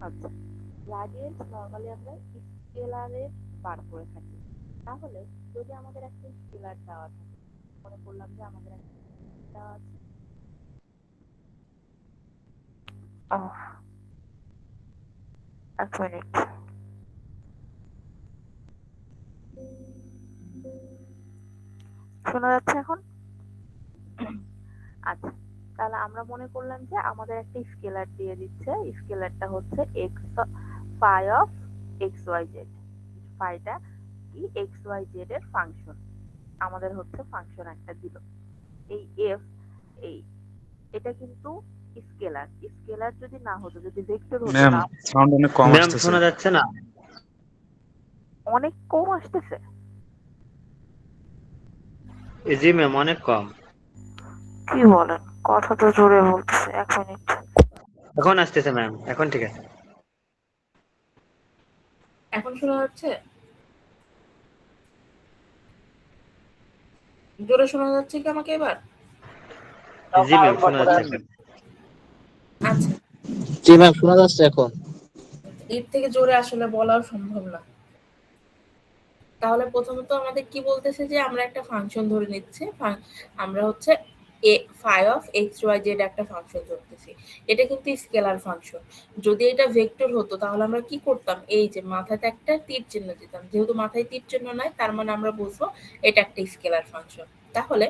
আচ্ছা, gradient normally আমরা স্কেলারে বার করে থাকি। তাহলে যদি আমাদের একটা স্কেলার দেওয়া থাকে, মনে করলাম যে আমাদের একটা দেওয়া আছে। এক মিনিট। শোনা যাচ্ছে এখন? আচ্ছা, তাহলে আমরা মনে করলাম যে আমাদের একটা স্কেলার দিয়ে দিচ্ছে। স্কেলারটা হচ্ছে x phi of x y z. ফাইটা কি? এক্স ওয়াই জেড এর ফাংশন। আমাদের হচ্ছে ফাংশন একটা দিল। এই এফ, এই এটা কিন্তু স্কেলার। স্কেলার যদি না হতো, যদি ভেক্টর হতো ম্যাম তা সাউন্ড অনেক কম ম্যাম আসতেছে। শোনা যাচ্ছে না? অনেক কম আসতেছে। জি ম্যাম, অনেক কম। কি বলেন? কথা তো জোরে বলতেছে। এক মিনিট। এখন আসতেছে ম্যাম, এখন ঠিক আছে। এখন শোনা যাচ্ছে? জোরে শোনা যাচ্ছে কি আমাকে এবার? জি ম্যাম, শোনা যাচ্ছে এখন। আচ্ছা, জি ম্যাম, শোনা যাচ্ছে এখন। এর থেকে জোরে আসলে বলাও সম্ভব না। তাহলে প্রথমত আমাদের কি বলতেছে যে আমরা একটা ফাংশন ধরে নিচ্ছি। আমরা হচ্ছে phi of x y z একটা ফাংশন ধরতেছি। এটা কিন্তু স্কেলার ফাংশন। যদি এটা ভেক্টর হতো তাহলে আমরা কি করতাম? এই যে মাথাতে একটা তীর চিহ্ন দিতাম। যেহেতু মাথায় তীর চিহ্ন নাই, তার মানে আমরা বুঝবো এটা একটা স্কেলার ফাংশন। তাহলে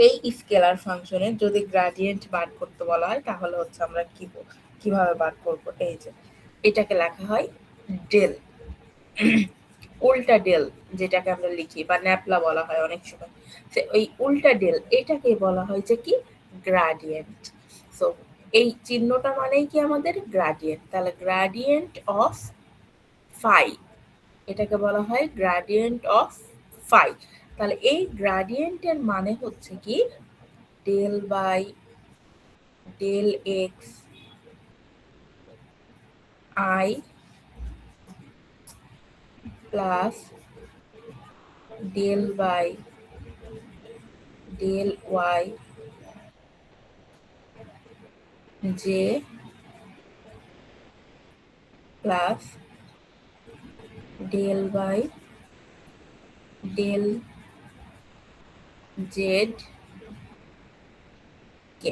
এই স্কেলার ফাংশনের যদি গ্রেডিয়েন্ট বার করতে বলা হয় তাহলে হচ্ছে আমরা কিভাবে বার করব? এই যে এটাকে লেখা হয় ডেল, উল্টা ডেল, যেটাকে আমরা লিখি বা ন্যাপলা বলা হয় অনেক সময়। ওই উল্টা ডেল এটাকে বলা হয় যে কি? গ্রেডিয়েন্ট। সো এই চিহ্নটা মানেই কি? আমাদের গ্রেডিয়েন্ট। তাহলে গ্রেডিয়েন্ট অফ ফাই, এটাকে বলা হয় গ্রেডিয়েন্ট অফ ফাই। তাহলে এই গ্রেডিয়েন্টের মানে হচ্ছে কি? Del by del x i plus del by del y j plus del by del z k.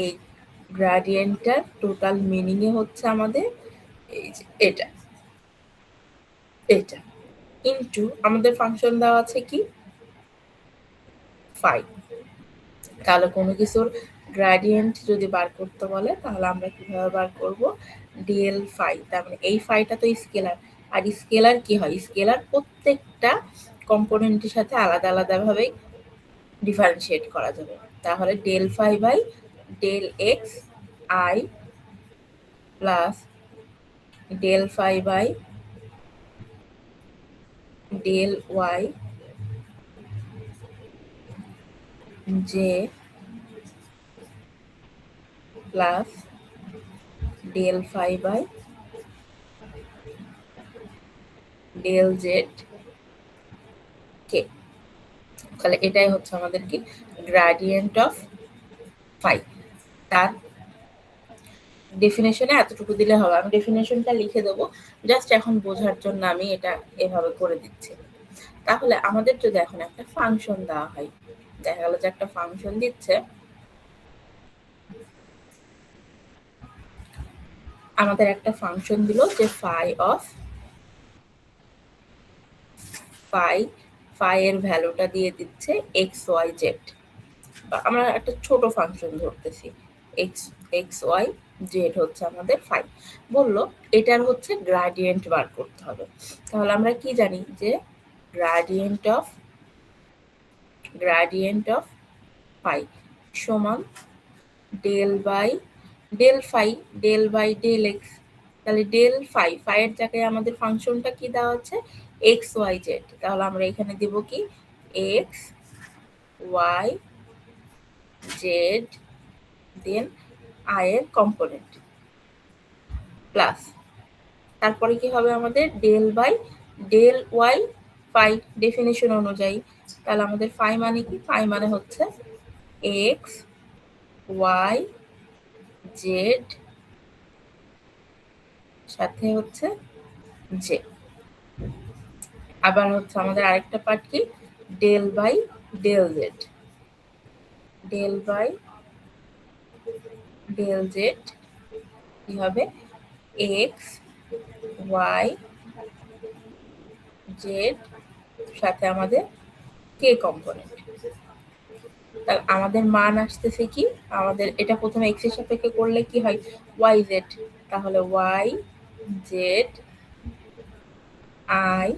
এই গ্রেডিয়েন্টটার টোটাল মিনিং হচ্ছে আমাদের এই যে এটা এটা ইনটু আমাদের ফাংশন দেওয়া আছে কি? ফাই। তাহলে কোনো কিছুর গ্রেডিয়েন্ট যদি বার করতে বলে তাহলে আমরা কিভাবে বার করব? Del phi. তার মানে এই ফাইটা তো স্কেলার। আর স্কেলার কি হয়? স্কেলার প্রত্যেকটা কম্পোনেন্টের সাথে আলাদা আলাদা ভাবে ডিফারেন্সিয়েট করা যাবে। তাহলে del phi by del x i plus del phi by del y j plus del phi by del z k. তাহলে এটাই হচ্ছে আমাদের কি? Gradient of phi. তার ডেফিনেশনে এতটুকু দিলে হবে। আমি ডেফিনেশনটা লিখে দেবো, জাস্ট এখন বোঝার জন্য আমি এটা এভাবে করে দিচ্ছি। তাহলে আমাদের যদি এখন একটা ফাংশন দেওয়া হয়, দেখা গেল যে একটা ফাংশন দিচ্ছে, আমাদের একটা ফাংশন দিল যে ফাই অফ ফাই এর ভ্যালুটা দিয়ে দিচ্ছে এক্স ওয়াই জেড। আমরা একটা ছোট ফাংশন ধরতেছি, এক্স এক্স ওয়াই জেড হচ্ছে আমাদের ফাই। বললো এটার হচ্ছে গ্রেডিয়েন্ট বার করতে হবে। তাহলে আমরা কি জানি যে গ্রেডিয়েন্ট অফ ফাই সমান del by del phi del by del x. তাহলে ডেল ফাই, ফাইয়ের জায়গায় আমাদের ফাংশনটা কি দেওয়া আছে? X y z. তাহলে আমরা এখানে দেব কি? X y z then i এর কম্পোনেন্ট প্লাস, তারপরে কি হবে আমাদের? Del by del y phi definition অনুযায়ী। তাহলে আমাদের ফাই মানে কি? ফাই মানে হচ্ছে এক্স ওয়াই জেড সাথে হচ্ছে জে। আবার হচ্ছে আমাদের আরেকটা পার্ট কি, del by del z. Del by del z কি হবে, এক্স ওয়াই জেড সাথে আমাদের কে কম্পোনেন্ট। তাহলে আমাদের মান আসতেছে কি, আমাদের এটা প্রথমে এক্স এর সাপেক্ষে করলে কি হয়, ওয়াই জেড। তাহলে ওয়াই জেড আই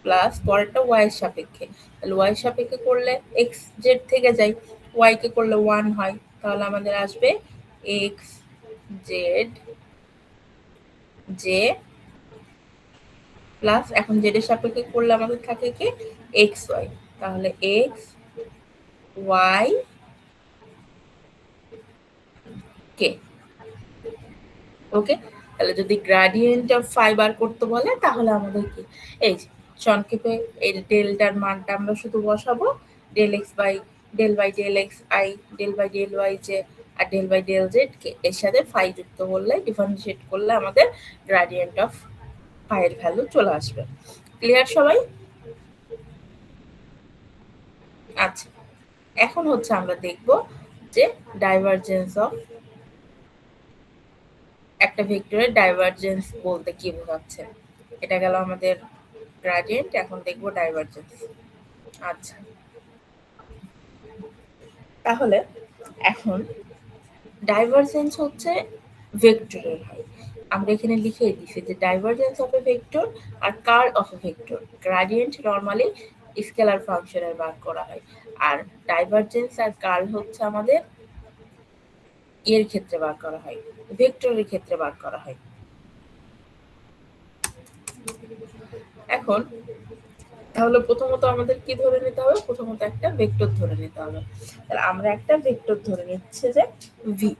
প্লাস পরেরটা ওয়াই এর সাপেক্ষে, তাহলে ওয়াই এর সাপেক্ষে করলে এক্স জেড থেকে যায়, ওয়াই কে করলে 1 হয়, তাহলে আমাদের আসবে এক্স জেড জে প্লাস, এখন জেড এর সাপেক্ষে করলে আমাদের থাকে কি এক্স ওয়াই, তাহলে এক্স ওয়াই কে। ওকে, তাহলে যদি গ্রেডিয়েন্ট অফ ফাই বার করতে বলে তাহলে আমাদের কি, এই যে সংক্ষেপে এই ডেলটার মানটা আমরা শুধু বসাবো, del x by del x i, del by del y j আর del by del z k এর সাথে ফাই যুক্ত করলে, ডিফারেন্সিয়েট করলে আমাদের গ্রেডিয়েন্ট অফ ফাই এর ভ্যালু চলে আসবে। ক্লিয়ার সবাই? আচ্ছা, এখন হচ্ছে আমরা দেখব যে ডাইভারজেন্স অফ একটা ভেক্টরের ডাইভারজেন্স বলতে কি বোঝাচ্ছে। এটা গেল আমাদের গ্রেডিয়েন্ট, এখন দেখব ডাইভারজেন্স। আচ্ছা, তাহলে এখন ডাইভারজেন্স হচ্ছে ভেক্টরের হয়। আমরা এখানে লিখে দিছি যে ডাইভারজেন্স অফ এ ভেক্টর আর curl of a vector, gradient normally scalar ফাংশনের বার করা হয়, আর ডাইভারজেন্স আর কার্ল হচ্ছে আমাদের এর ক্ষেত্রে বার করা হয়, ভেক্টরের ক্ষেত্রে বার করা হয়। এখন তাহলে প্রথমত আমাদের কি ধরে নিতে হবে, প্রথমত একটা ভেক্টর ধরে নিতে হবে। তাহলে আমরা একটা ভেক্টর ধরে নিচ্ছে যে ভি,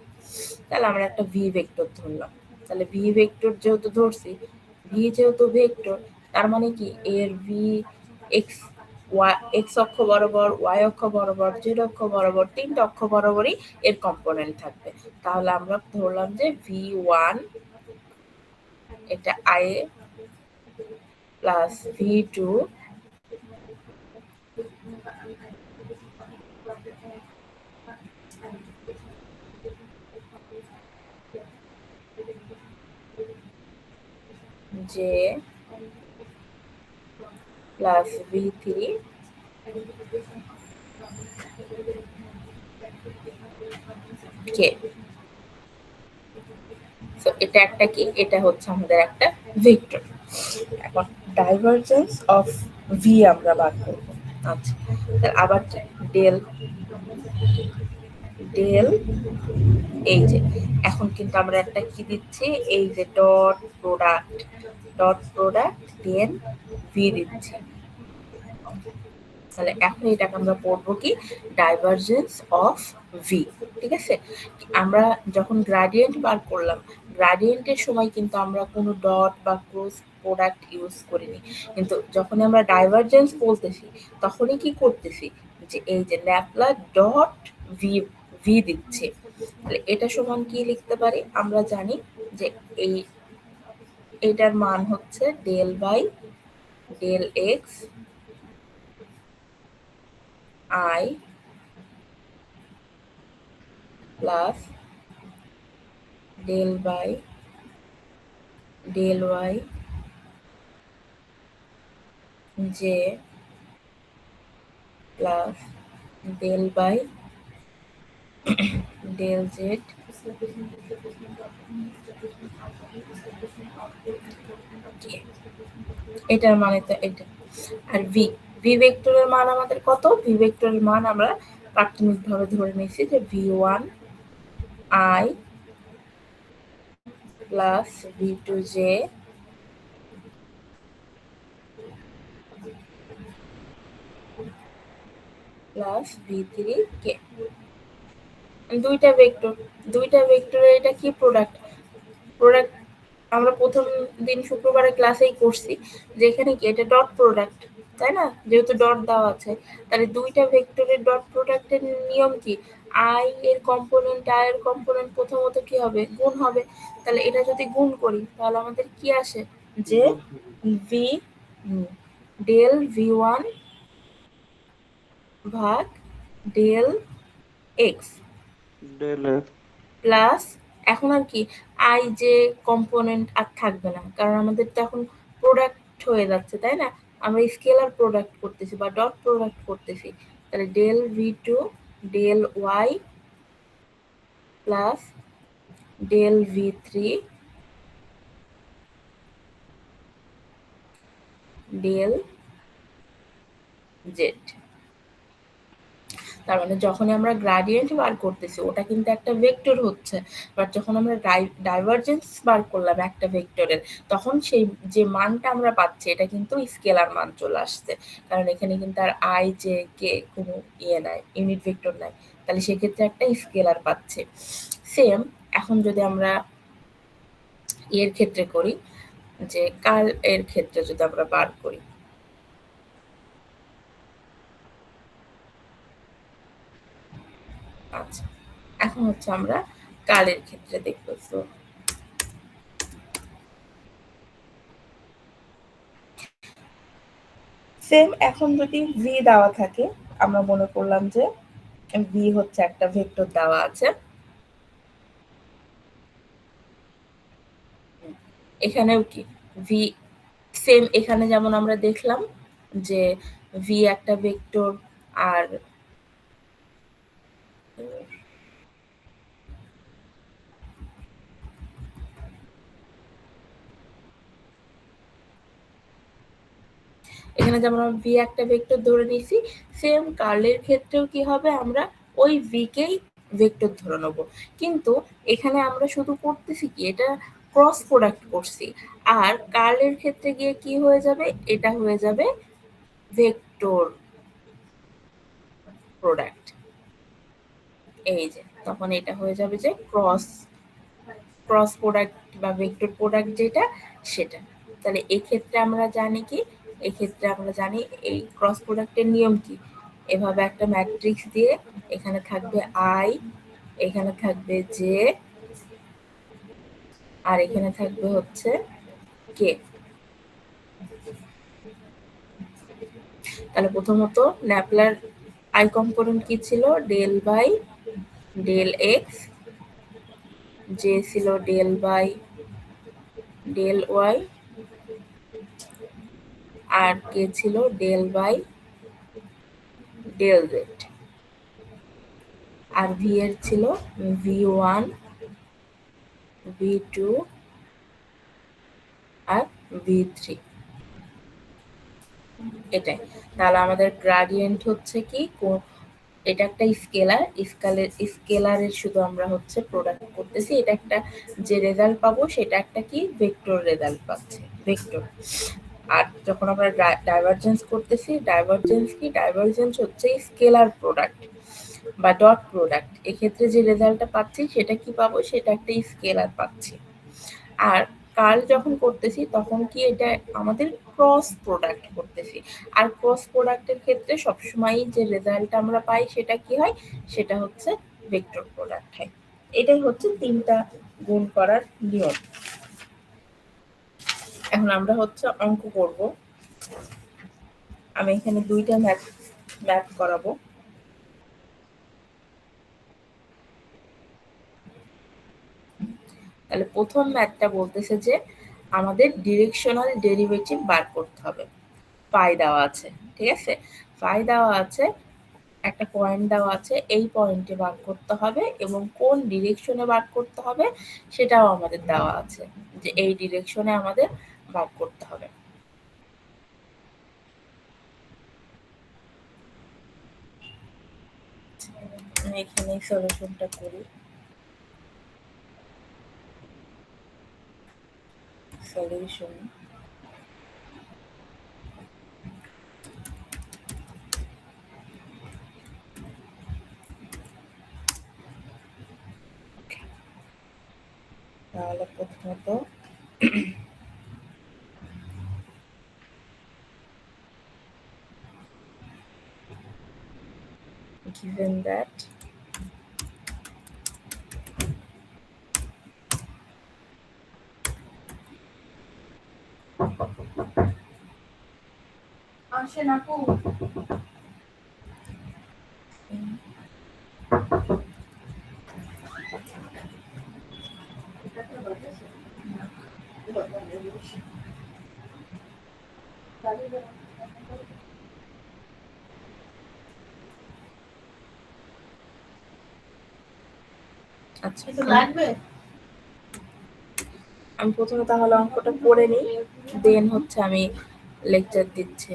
তাহলে আমরা একটা ভি ভেক্টর ধরলাম। তাহলে ভি ভেক্টর যেহেতু ধরছি, ভি যেহেতু ভেক্টর, তার মানে কি এর ভি এক্স ওয়াই, এক্স অক্ষ বরাবর, ওয়াই অক্ষ বরাবর, জেড অক্ষ বরাবর, তিনটা অক্ষ বরাবরই এর কম্পোনেন্ট থাকবে। তাহলে আমরা ধরলাম যে ভি ওয়ান এটা i plus v two j plus v three k. So এটা একটা কি, এটা হচ্ছে আমাদের একটা ভেক্টর। এখন ডাইভারজেন্স অফ ভি আমরা বার করব। আচ্ছা, তাহলে আবার ডেল ডেল এই যে এখন কিন্তু আমরা একটা কি দিচ্ছি, এই যে ডট প্রোডাক্ট দেন ভি দিচ্ছি। তাহলে এখন এটাকে আমরা পড়বো কি, ডাইভারজেন্স অফ ভি। ঠিক আছে, আমরা যখন গ্রেডিয়েন্ট বার করলাম, গ্রেডিয়েন্টের সময় কিন্তু আমরা কোনো ডট বা ক্রস প্রোডাক্ট ইউজ করিনি, কিন্তু যখন আমরা ডাইভারজেন্স বলতেছি তখনই কি করতেছি, যে এই যে ল্যাপলা ডট ভি ভি দিচ্ছে। তাহলে এটা সমান কি লিখতে পারি, আমরা জানি যে এই এটার মান হচ্ছে del by del x i plus del by del y j plus del by del z এটার মানে তো এটা। আর ভি ভি ভেক্টরের মান আমাদের কত, ভি ভেক্টরের মান আমরা প্রাথমিকভাবে ধরে নিয়েছি যে v one i plus v two j plus v three k. দুইটা ভেক্টরের এটা কি প্রোডাক্ট, প্রোডাক্ট আমরা প্রথম দিন শুক্রবারের ক্লাসেই করছি যে এখানে কি এটা ডট প্রোডাক্ট, তাই না, যেহেতু ডট দেওয়া আছে, তাহলে দুইটা ভেক্টরের ডট প্রোডাক্টের নিয়ম কি, আই এর কম্পোনেন্ট প্রথমত কি হবে, গুণ হবে। তাহলে এটা যদি গুণ করি তাহলে আমাদের কি আসে, যে ভি ডেল v1 ভাগ ডেল এক্স প্লাস, এখন আর কি আই যে কম্পোনেন্ট আর থাকবে না, কারণ আমাদের তো এখন প্রোডাক্ট হয়ে যাচ্ছে, তাই না? আমরা স্কেলার প্রোডাক্ট করতেছি বা ডট প্রোডাক্ট করতেছি। তাহলে del v2 del y plus del v3 del z. তার মানে যখনই আমরা গ্রাডিয়েন্ট বার করতেছি ওটা কিন্তু একটা ভেক্টর হচ্ছে, বাট যখন আমরা ডাইভারজেন্স বার করলাম একটা ভেক্টরের, তখন সেই যে মানটা আমরা পাচ্ছি এটা কিন্তু স্কেলার মান চলে আসছে, কারণ এখানে কিন্তু আর আই যে কে কোনো নাই, ইউনিট ভেক্টর নাই। তাহলে সেক্ষেত্রে একটা স্কেলার পাচ্ছে। সেম এখন যদি আমরা এর ক্ষেত্রে করি, যে কার্ল এর ক্ষেত্রে যদি আমরা বার করি, আচ্ছা এখন হচ্ছে আমরা কার্লের ক্ষেত্রে দেখবো। তো সেম এখন যদি ভি দেওয়া থাকে, আমরা মনে করলাম যে ভি হচ্ছে একটা ভেক্টর দেওয়া আছে, এখানেও কি ভি সেম, এখানে যেমন আমরা দেখলাম যে ভি একটা ভেক্টর, আর এখানে যেমন আমরা ভি একটা ভেক্টর ধরে নিয়েছি, সেম কার্লের ক্ষেত্রেও কি হবে, আমরা ওই ভি কেই ভেক্টর ধরে নেব। কিন্তু এখানে আমরা শুধু করতেছি কি, এটা ক্রস প্রোডাক্ট করছি, আর কার্লের ক্ষেত্রে গিয়ে কি হয়ে যাবে, এটা হয়ে যাবে ভেক্টর প্রোডাক্ট। এই যে তখন এটা হয়ে যাবে যে ক্রস ক্রস প্রোডাক্ট বা ভেক্টর প্রোডাক্ট যেটা, সেটা। তাহলে এক্ষেত্রে আমরা জানি কি, এক্ষেত্রে আমরা জানি এই ক্রস প্রোডাক্টের নিয়ম কি, এভাবে একটা ম্যাট্রিক্স দিয়ে এখানে থাকবে আই, এখানে থাকবে জে, আর এখানে থাকবে হচ্ছে কে। তাহলে প্রথমত ন্যাপলার আই কম্পোনেন্ট কি ছিল, del by del x, j ছিল ডেল বাই ডেল ওয়াই, আর কে ছিল ডেল বাই ডেল জেড, আর ভি এর ছিল v1 v2 আর v3। এটাই। তাহলে আমাদের গ্রাডিয়েন্ট হচ্ছে কি, এটা একটা স্কেলারের শুধু আমরা হচ্ছে প্রোডাক্ট করতেছি, এটা একটা যে রেজাল্ট পাবো সেটা একটা কি ভেক্টর রেজাল্ট পাচ্ছে, ভেক্টর। আর যখন আমরা ডাইভারজেন্স করতেছি, ডাইভারজেন্স হচ্ছে স্কেলার প্রোডাক্ট বা ডট প্রোডাক্ট। এক্ষেত্রে যে রেজাল্টটা পাচ্ছি সেটা কি পাবো, সেটা একটা স্কেলার পাচ্ছি। আর কার্ল যখন করতেছি তখন কি, এটা আমাদের ক্রস প্রোডাক্ট করতেছি, আর ক্রস প্রোডাক্টের ক্ষেত্রে সবসময় যে রেজাল্ট আমরা পাই সেটা কি হয়, সেটা হচ্ছে ভেক্টর প্রোডাক্ট হয়। এটাই হচ্ছে তিনটা গুণ করার নিয়ম। এখন আমরা হচ্ছে অঙ্ক করব, আমি এখানে দুইটা ম্যাথ করাবো। তাহলে প্রথম ম্যাথটা বলতেছে যে আমাদের ডিরেকশনাল ডেরিভেটিভ বার করতে হবে। পাই দেওয়া আছে, ঠিক আছে, পাই দেওয়া আছে, একটা পয়েন্ট দেওয়া আছে, এই পয়েন্টে বার করতে হবে এবং কোন ডিরেকশনে বার করতে হবে সেটাও আমাদের দেওয়া আছে, যে এই ডিরেকশনে আমাদের বার করতে হবে। আমি এখানে সলিউশনটা করি। সলিউশন, তাহলে প্রথমত given that আসেন আপু। আচ্ছা, লাগবে। আমি প্রথমে তাহলে অঙ্কটা করে নিই, দেন হচ্ছে আমি লেকচার দিচ্ছি।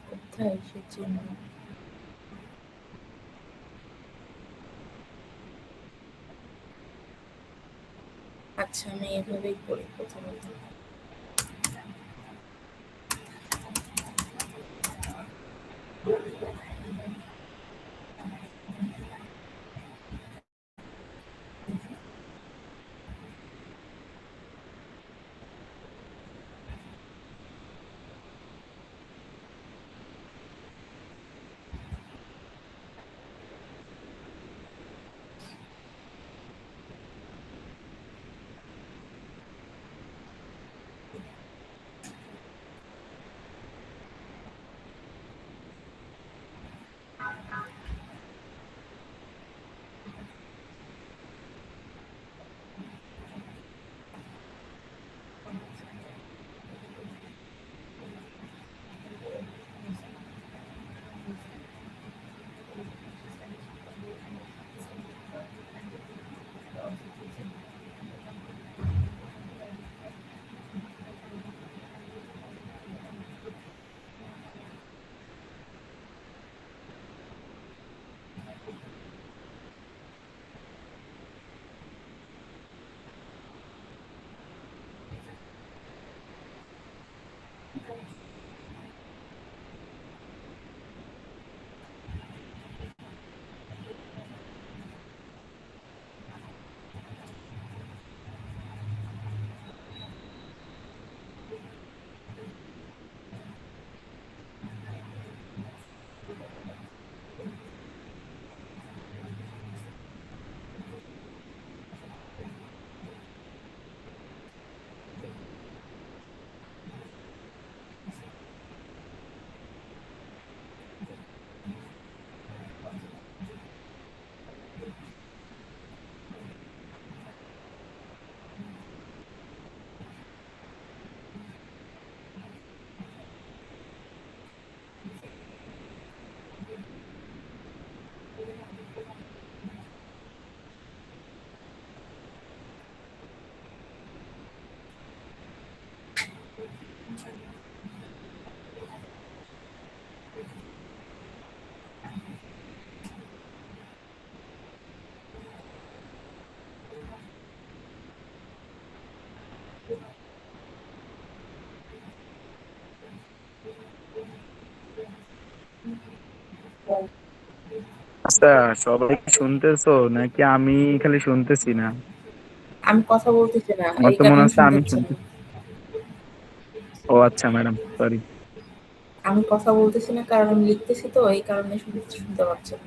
কোথায় এসেছি? আচ্ছা, আমি এভাবেই করি প্রথমত। আচ্ছা, সবাই কি শুনতেছো নাকি আমি খালি শুনতেছি না? আমি কথা বলতেছি না, আমার এই তো মনে কারণে হচ্ছে আমি শুনতেছি না। শুনতে। ও আচ্ছা ম্যাডাম, সরি। আমি কথা বলতেছি না কারণ আমি লিখতেছি, তো এই কারণে শুনতে পাচ্ছি না।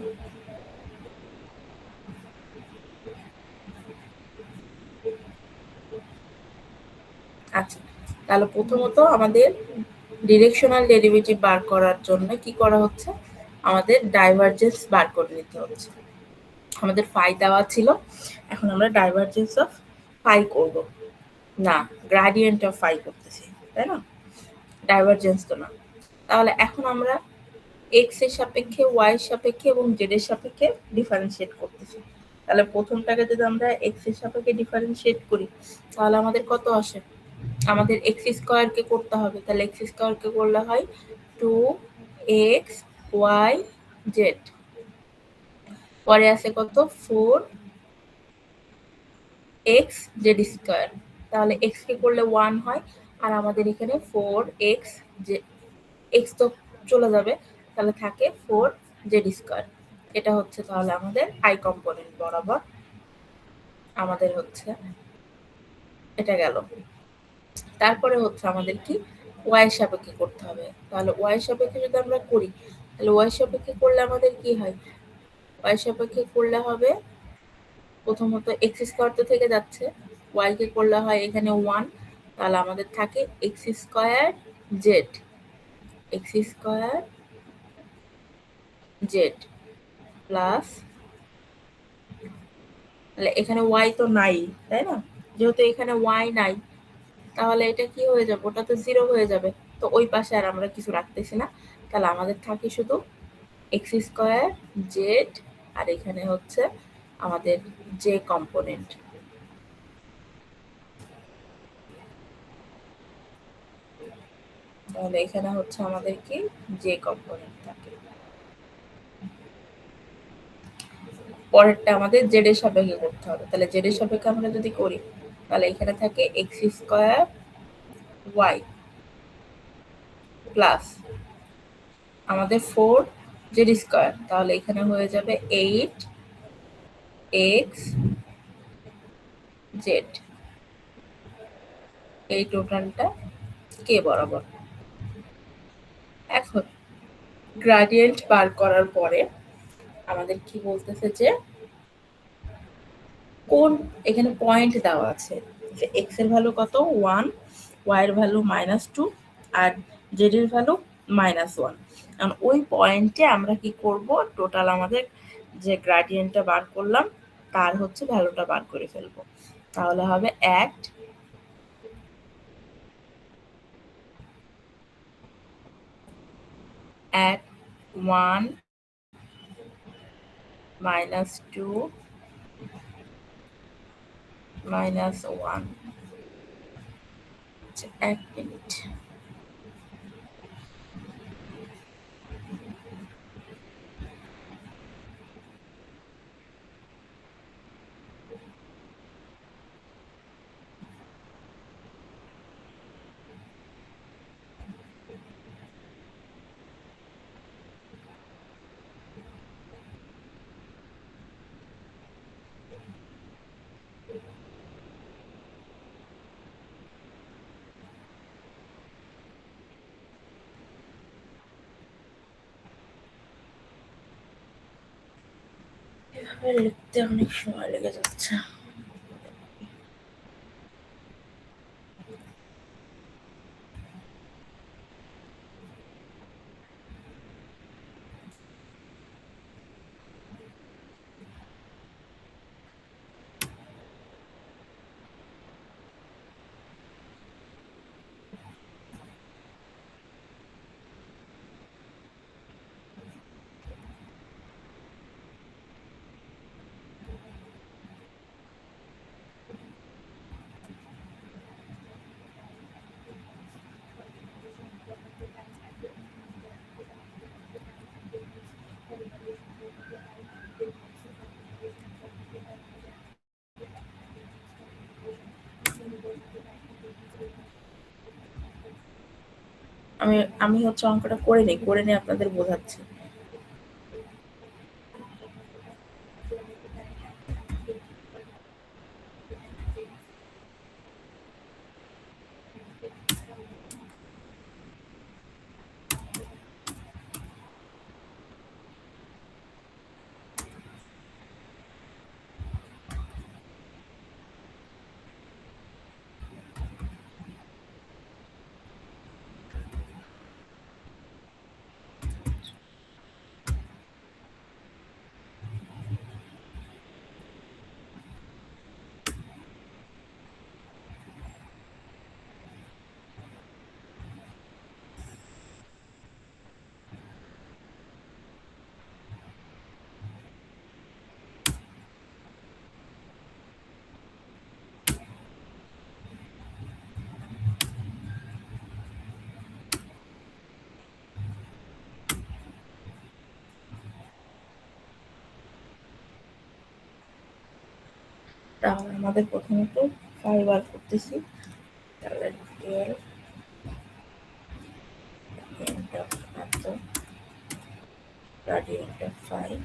আচ্ছা, তাহলে প্রথমত আমাদের ডিরেকশনাল ডেরিভেটিভ বার করার জন্য কি করা হচ্ছে, আমাদের ডাইভারজেন্স বার করে নিতে হচ্ছে। আমাদের ফাই দেওয়া ছিল, এখন আমরা ডাইভারজেন্স অফ ফাই করব না, গ্রেডিয়েন্ট অফ ফাই করতেছি, তাই না? ডাইভারজেন্স তো না। তাহলে এখন আমরা এক্স এর সাপেক্ষে, ওয়াই এর সাপেক্ষে এবং জেড এর সাপেক্ষে ডিফারেন্সিয়েট করতেছি। তাহলে প্রথমটাকে যদি আমরা এক্স এর সাপেক্ষে ডিফারেন্সিয়েট করি, তাহলে আমাদের কত আসে? আমাদের এক্স স্কোয়ার কে করতে হবে, তাহলে এক্স স্কোয়ার কে করলে হয় 2xyz, পরে আছে কত 4 এক্স জেড স্কোয়ার, তাহলে এক্স কে করলে 1 হয়, আর আমাদের এখানে 4x যে এক্স তো চলে যাবে, তাহলে থাকে 4z স্কোয়ার। এটা হচ্ছে তাহলে আমাদের আই কম্পোনেন্ট বরাবর আমাদের হচ্ছে এটা গেল। তারপরে হচ্ছে আমাদের কি ওয়াই সাপেক্ষে করতে হবে। তাহলে ওয়াই সাপেক্ষে যদি আমরা করি, তাহলে ওয়াই সাপেক্ষে করলে আমাদের কি হয়, ওয়াই সাপেক্ষে করলে হবে প্রথমত এক্স স্কোয়ার তো থেকে যাচ্ছে, ওয়াই কে করলে হয় এখানে 1, তাহলে আমাদের থাকে x square Z, x square Z plus, তাহলে এখানে ওয়াই তো নাই, তাই না, যেহেতু এখানে ওয়াই নাই তাহলে এটা কি হয়ে যাবে, ওটা তো 0 হয়ে যাবে, তো ওই পাশে আর আমরা কিছু রাখতেছি না, তাহলে আমাদের থাকে শুধু এক্স স্কোয়ার জেড, আর এখানে হচ্ছে আমাদের জে কম্পোনেন্ট। তাহলে এখানে হচ্ছে আমাদের কি জে কম্পোনেন্ট থাকে। পরেরটা আমাদের জেড এর সাপেক্ষে করতে হবে, তাহলে জেড এর সাপেক্ষে আমরা যদি করি, তাহলে এখানে থাকে এক্স স্কোয়ার ওয়াই প্লাস আমাদের 4 জেড স্কোয়ার, তাহলে এখানে হয়ে যাবে 8 এক্স জেড, এই টোটালটা কে বরাবর। এখন গ্রাডিয়েন্ট বার করার পরে আমাদের কি বলতেছে যে কোন এখানে পয়েন্ট দেওয়া আছে যে এক্স এর ভ্যালু কত 1, ওয়াই এর ভ্যালু -2 আর জেড এর ভ্যালু -1। কারণ ওই পয়েন্টে আমরা কি করব, টোটাল আমাদের যে গ্রাডিয়েন্টটা বার করলাম তার হচ্ছে ভ্যালুটা বার করে ফেলবো। তাহলে হবে অ্যাট 1 -2 -1। আচ্ছা, 1 মিনিট। এভাবে লিখতে অনেক সময় লেগে যাচ্ছে। আমি আমি হচ্ছে অঙ্কটা করে নিয়ে আপনাদের বোঝাচ্ছি। তাহলে আমাদের প্রথমত 5 বার করতেছি, তাহলে 12 into এত gradient of 5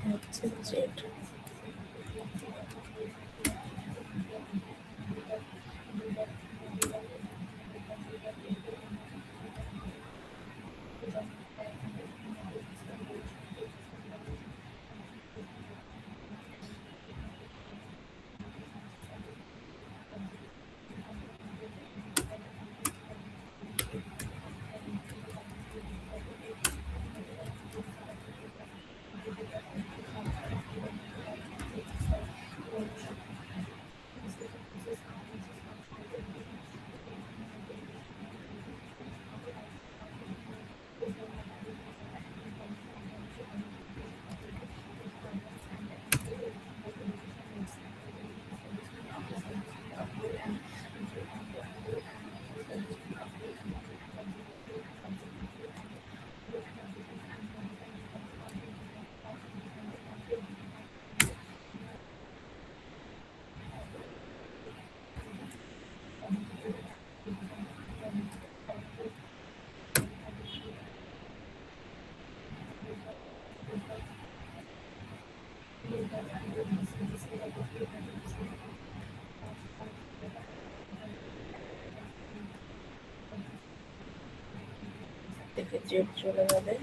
হচ্ছে z। থেকে z চলে যাবে,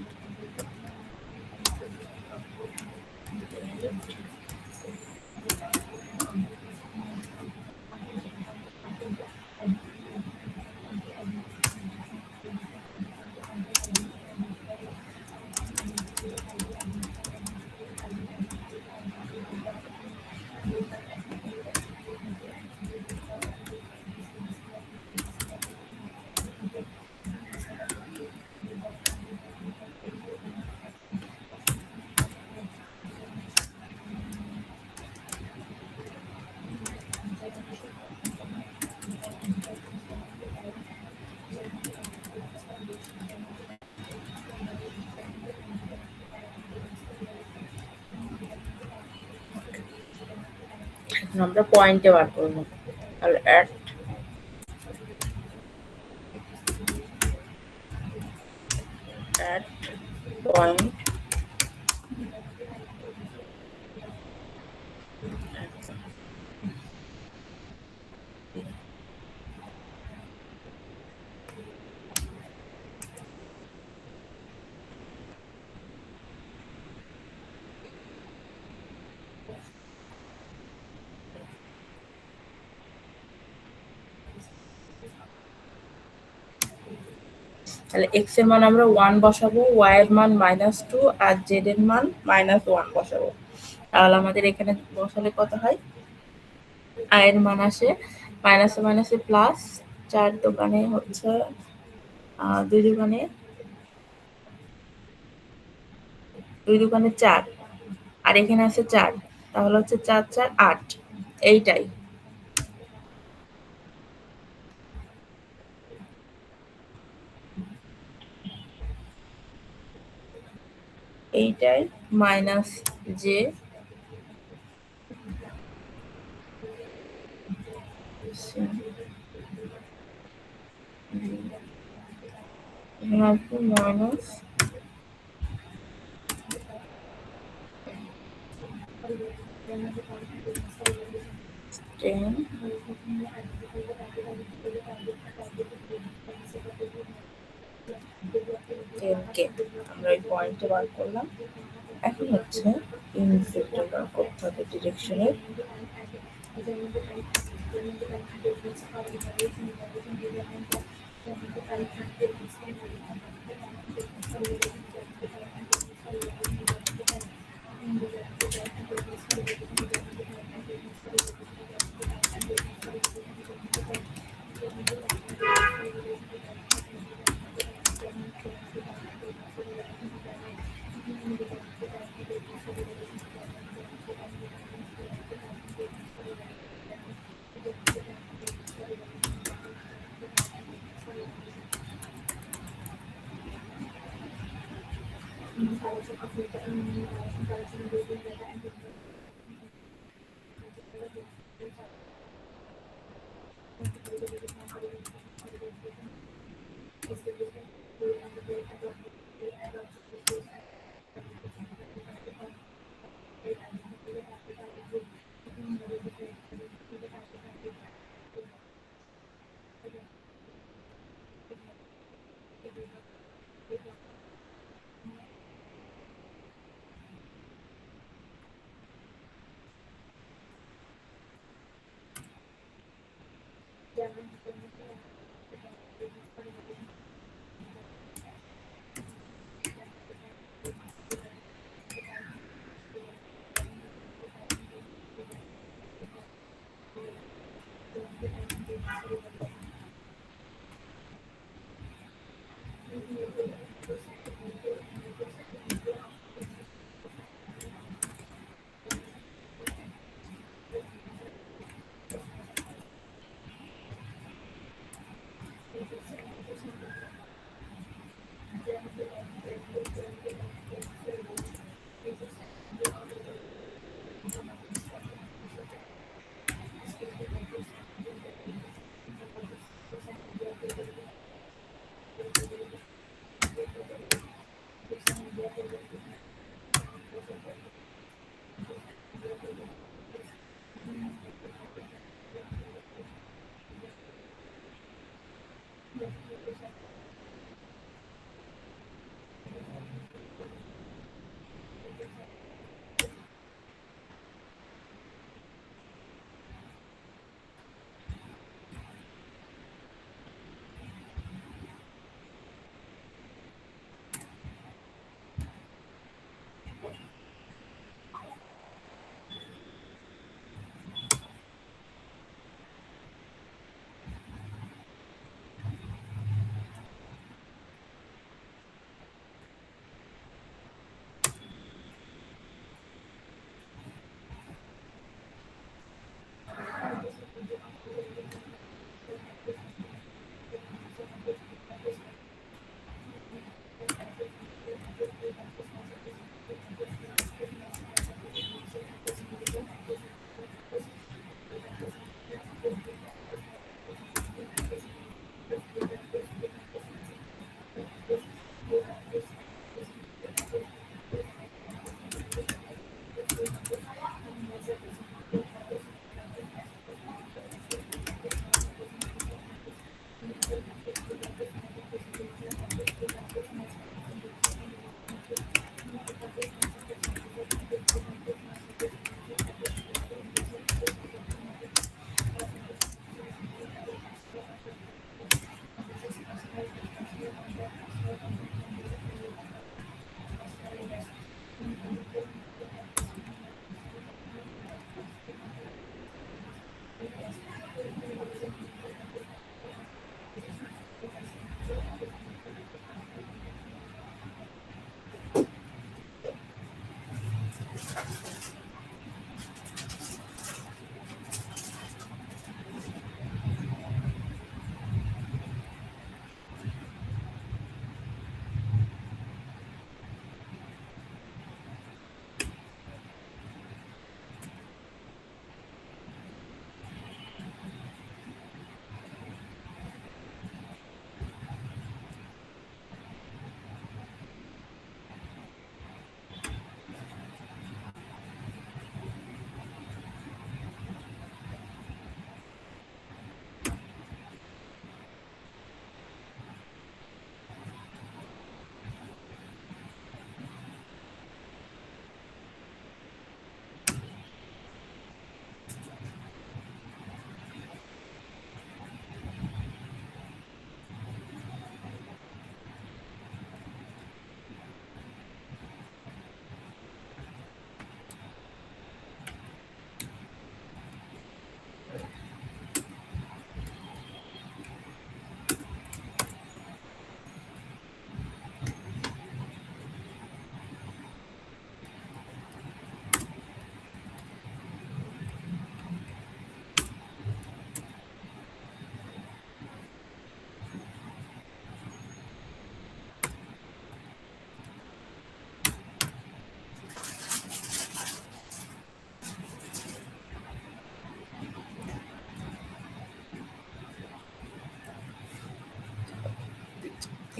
এখন আমরা পয়েন্টে বার করবো, তাহলে at point তাহলে x এর মান আমরা 1 বসাবো, y এর মান -2 আর z এর মান -1 বসাবো। তাহলে আমাদের এখানে বসালে কত হয়, i এর মান আসে মাইনাসে মাইনাসে প্লাস, 4 দোকানে হচ্ছে 2 দোকানে 4 আর এখানে আছে 4, তাহলে হচ্ছে 4 4 8, এইটাই। এইটাই মাইনাস জে মাইনাস 10 10K আমরা এই পয়েন্টে বার করলাম। এখন হচ্ছে ইউনিট ভেক্টর বার করতে হবে ডিরেকশনের।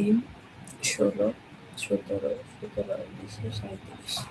3, 16, 17, 17, 20, 37।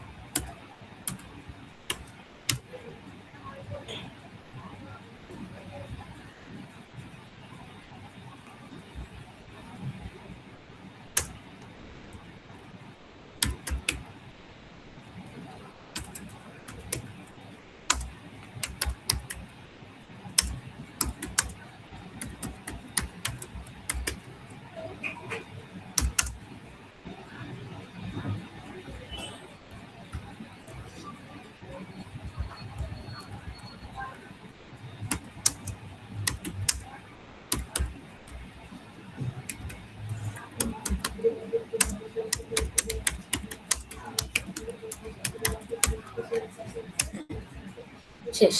শেষ।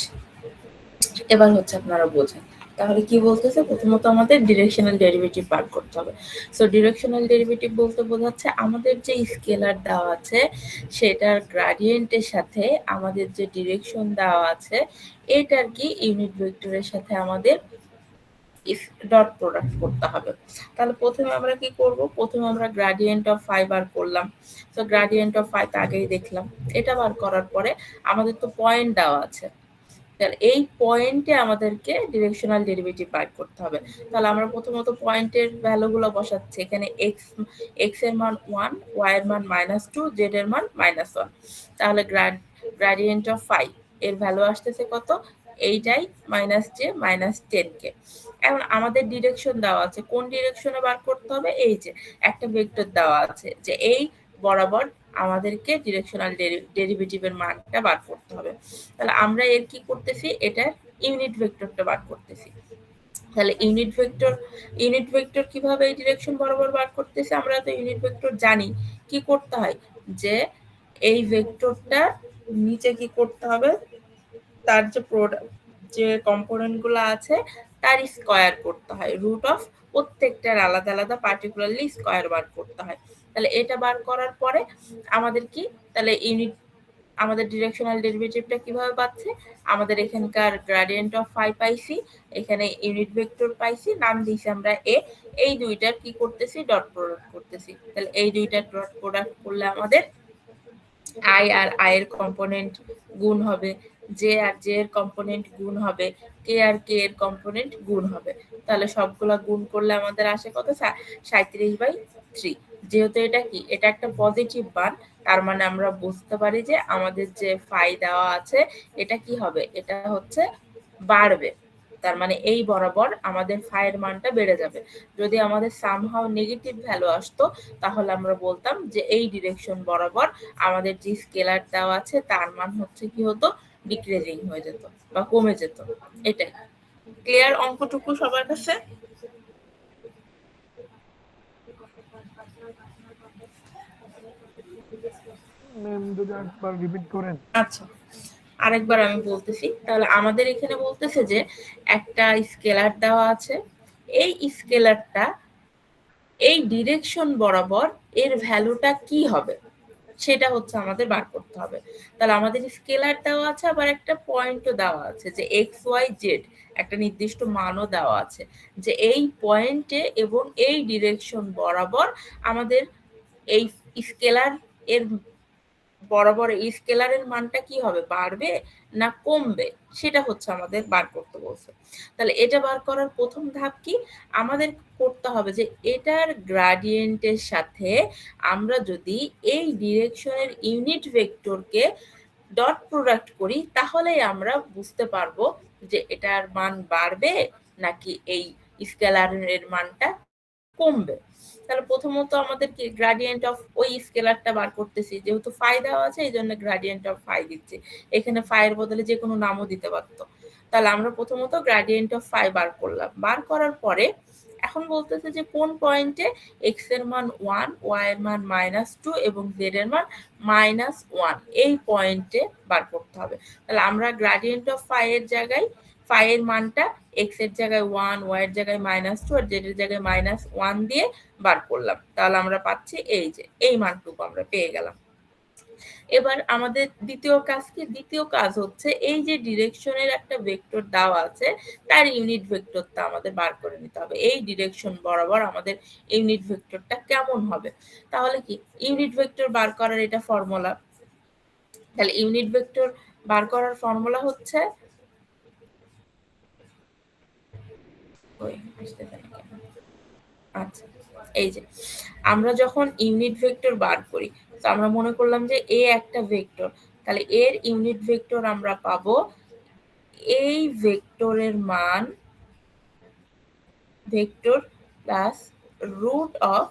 এবার হচ্ছে আপনারা বোঝেন। তাহলে কি বলতেছে, প্রথমত আমাদের ডিরেকশনাল ডেরিভেটিভ বার করতে হবে। সো ডিরেকশনাল ডেরিভেটিভ বলতে বোঝাচ্ছে আমাদের যে স্কেলার দেওয়া আছে সেটার গ্রেডিয়েন্টের সাথে আমাদের যে ডিরেকশন দেওয়া আছে এটার কি ইউনিট ভেক্টরের সাথে আমাদের ডট প্রোডাক্ট করতে হবে। তাহলে প্রথমে আমরা কি করব, প্রথমে আমরা গ্রেডিয়েন্ট অফ ফাই বার করলাম। তো গ্রেডিয়েন্ট অফ ফাই তো আগেই দেখলাম। এটা বার করার পরে আমাদের তো পয়েন্ট দেওয়া আছে, তাহলে এই পয়েন্টে আমাদেরকে ডিরেকশনাল ডেরিভেটিভ বার করতে হবে। তাহলে আমরা প্রথমত পয়েন্টের ভ্যালুগুলো বসাচ্ছি। এখানে x এর মান 1, y এর মান -2, z এর মান -1। তাহলে গ্রেডিয়েন্ট অফ ফাই এর ভ্যালু আসতেছে কত, এইটাই -j -10 কে। এখন আমাদের ডিরেকশন দেওয়া আছে, কোন ডিরেকশনে বার করতে হবে, এই যে একটা ভেক্টর দেওয়া আছে যে এই বরাবর আমাদেরকে ডিরেকশনাল ডেরিভেটিভের মানটা বার করতে হবে। তাহলে আমরা এর কি করতেছি, এটার ইউনিট ভেক্টরটা বার করতেছি। তাহলে ইউনিট ভেক্টর কিভাবে এই ডিরেকশন বরাবর বার করতেছি, আমরা তো ইউনিট ভেক্টর জানি। কি করতে হয়, যে এই ভেক্টরটা নিচে কি করতে হবে, তার যে কম্পোনেন্ট গুলো আছে তার স্কয়ার করতে হয়, রুট অফ প্রত্যেকটার আলাদা আলাদা পার্টিকুলারলি স্কয়ার বার করতে হয়। তাহলে এটা বার করার পরে আমাদের কি, তাহলে আমাদের ডিরেকশনাল ডেরিভেটিভটা কিভাবে পাচ্ছে, আমাদের এখানকার গ্রেডিয়েন্ট অফ ফাই পাইছি, এখানে ইউনিট ভেক্টর পাইছি, নাম দিয়েছি আমরা এ। এই দুইটার কি করতেছি, ডট প্রোডাক্ট করতেছি। তাহলে এই দুইটার ডট প্রোডাক্ট করলে আমাদের আই আর আই এর কম্পোনেন্ট গুণ হবে, জে আর জে এর কম্পোনেন্ট গুণ হবে, কে আর কে এর কম্পোনেন্ট গুণ হবে। তাহলে সবগুলা গুণ করলে আমাদের আসে কত, 37/3। যেহেতু এটা কি, এটা একটা পজিটিভ মান, তার মানে আমরা বুঝতে পারি যে আমাদের যে ফাই দেওয়া আছে এটা কি হবে, এটা হচ্ছে বাড়বে। তার মানে এই বরাবর আমাদের ফাইয়ের মানটা বেড়ে যাবে। যদি আমাদের সামহাও নেগেটিভ ভ্যালু আসতো তাহলে আমরা বলতাম যে এই ডিরেকশন বরাবর আমাদের যে স্কেলার দেওয়া আছে তার মান হচ্ছে কি হতো, ডিক্রিজিং হয়ে যেত বা কমে যেত। এটাই ক্লিয়ার অঙ্কটুকু সবার কাছে? ম্যাম যদি একবার রিপিট করেন। আচ্ছা, আরেকবার আমি বলতেছি। তাহলে আমাদের এখানে বলতেছে যে একটা স্কেলার দেওয়া আছে, এই স্কেলারটা এই ডিরেকশন বরাবর এর ভ্যালুটা কি হবে সেটা হচ্ছে আমাদের বার করতে হবে। তাহলে আমাদের স্কেলার দেওয়া আছে, আবার একটা পয়েন্টও দেওয়া আছে যে এক্স ওয়াই জেড, একটা নির্দিষ্ট মানও দেওয়া আছে যে এই পয়েন্টে এবং এই ডিরেকশন বরাবর আমাদের এই স্কেলার এর বরাবর এই স্কেলারের মানটা কি হবে, বাড়বে না কমবে, সেটা হচ্ছে আমাদের বার করতে বলছে। তাহলে এটা বার করার প্রথম ধাপ কি, আমাদের করতে হবে যে এটার গ্রেডিয়েন্টের সাথে আমরা যদি এই ডিরেকশনের ইউনিট ভেক্টরকে ডট প্রোডাক্ট করি তাহলেই আমরা বুঝতে পারবো যে এটার মান বাড়বে নাকি এই স্কেলারের মানটা কমবে। তাহলে প্রথমত আমাদের কি গ্রেডিয়েন্ট অফ ওই স্কেলারটা বার করতেছি, যেহেতু ফাই দেওয়া আছে এই জন্য গ্রেডিয়েন্ট অফ ফাই দিচ্ছি। এখানে ফাই এর বদলে যে কোনো নামও দিতে পারতো। তাহলে আমরা প্রথমত গ্রেডিয়েন্ট অফ ফাই বার করলাম। বার করার পরে এখন বলতেছে যে কোন পয়েন্টে এক্স এর মান 1, ওয়াই এর মান -2 এবং জেড এর মান -1, এই পয়েন্টে বার করতে হবে। তাহলে আমরা গ্রেডিয়েন্ট অফ ফাই এর জায়গায় ফাই এর মানটা এক্স এর জায়গায় 1, ওয়াই এর জায়গায় -2 আর জেড এর জায়গায় -1 দিয়ে বার করলাম। তাহলে আমরা পাচ্ছি এই যে এই মানটুকু আমরা পেয়ে গেলাম। এবার আমাদের দ্বিতীয় কাজ কি? দ্বিতীয় কাজ হচ্ছে এই যে ডিরেকশনের একটা ভেক্টর দেওয়া আছে তার ইউনিট ভেক্টরটা আমাদের বার করে নিতে হবে। এই ডিরেকশন বরাবর আমাদের ইউনিট ভেক্টরটা কেমন হবে? তাহলে কি ইউনিট ভেক্টর বার করার এটা ফর্মুলা। তাহলে ইউনিট ভেক্টর বার করার ফর্মুলা হচ্ছে আচ্ছা, এই যে আমরা যখন ইউনিট ভেক্টর বার করি তো আমরা মনে করলাম যে এ একটা ভেক্টর, তাহলে এর ইউনিট ভেক্টর আমরা পাবো এই ভেক্টরের মান vector plus root of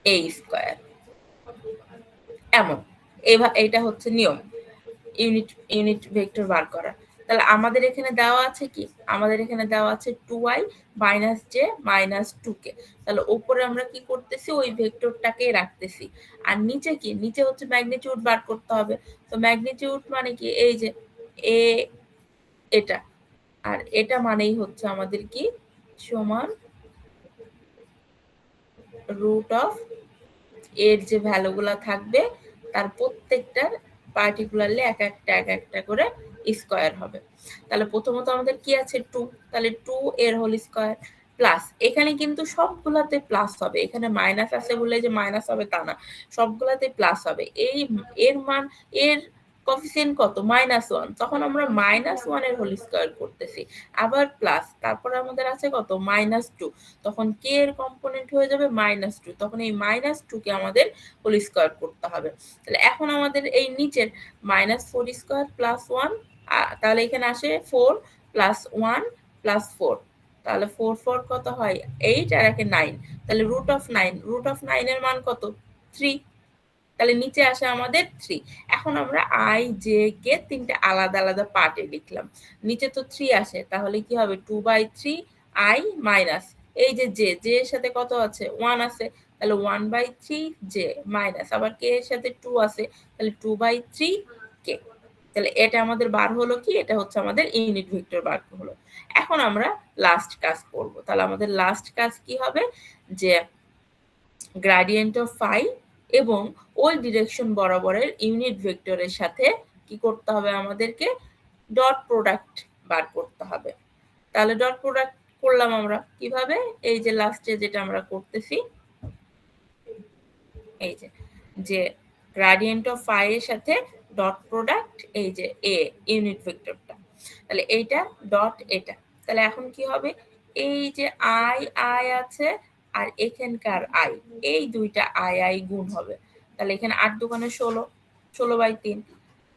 a square. এমন এটা হচ্ছে নিয়ম ইউনিট ভেক্টর বার করা। তাহলে আমাদের এখানে দেওয়া আছে কি? আমাদের এখানে দেওয়া আছে 2i minus J minus 2k। তাহলে উপরে আমরা কি করতেছি? ওই ভেক্টরটাকে রাখতেছি। আর নিচে কি? নিচে হচ্ছে ম্যাগনিটিউড বার করতে হবে। তো ম্যাগনিটিউড মানে কি? এই যে এ এটা, আর এটা মানেই হচ্ছে আমাদের কি? সমান রুট অফ এর যে ভ্যালুগুলা থাকবে তার প্রত্যেকটার পার্টিকুলারলি এক একটা করে স্কয়ার হবে। তাহলে প্রথমত আমাদের কি আছে? 2, তাহলে 2 এর হোল স্কয়ার প্লাস এখানে কিন্তু সবগুলাতে প্লাস হবে, এখানে মাইনাস আছে বলে যে মাইনাস হবে তা না, সবগুলাতে প্লাস হবে। এই এর মান এর কোএফিসিয়েন্ট কত? -1, তখন আমরা -1 এর হোল স্কয়ার করতেছি, আবার প্লাস, তারপরে আমাদের আছে কত? -2, তখন কে এর কম্পোনেন্ট হয়ে যাবে -2, তখন এই -2 কে আমাদের হোল স্কয়ার করতে হবে। তাহলে এখন আমাদের এই নিচের -4 স্কয়ার প্লাস 1, তাহলে এখানে আসে 4 প্লাস 1 প্লাস 4, তাহলে 4 4 কত হয়? 8 আর একে 9, তাহলে রুট অফ 9 এর মান কত? 3, তাহলে নিচে আসে আমাদের 3। এখন আমরা আই জে কে তিনটে আলাদা আলাদা পার্টে লিখলাম। নিচে তো 3 আসে, তাহলে কি হবে? 2/3 আই মাইনাস এই যে জে এর সাথে কত আছে? 1 আছে, তাহলে 1/3 জে মাইনাস আবার কে এর সাথে 2 আছে, তাহলে 2/3 কে। তাহলে এটা আমাদের বার হলো কি? এটা হচ্ছে আমাদের ইউনিট ভেক্টর বার হলো। এখন আমরা লাস্ট কাজ করব। তাহলে আমাদের লাস্ট কাজ কি হবে? যে গ্রেডিয়েন্ট অফ ফাই এবং ওই ডিরেকশন বরাবরের ইউনিট ভেক্টরের সাথে কি করতে হবে? আমাদেরকে ডট প্রোডাক্ট বার করতে হবে। তাহলে ডট প্রোডাক্ট করলাম আমরা কিভাবে? এই যে লাস্টে যেটা আমরা করতেছি, এই যে গ্রেডিয়েন্ট অফ ফাই এর সাথে ডট প্রোডাক্ট এই যে এ ইউনিট ভেক্টরটা, তাহলে এইটা ডট এটা। তাহলে এখন কি হবে? এই যে আই আছে আর এখানকার আই, এই দুইটা আই গুণ হবে। তাহলে এখানে 8 দোকানে 16, 16/3,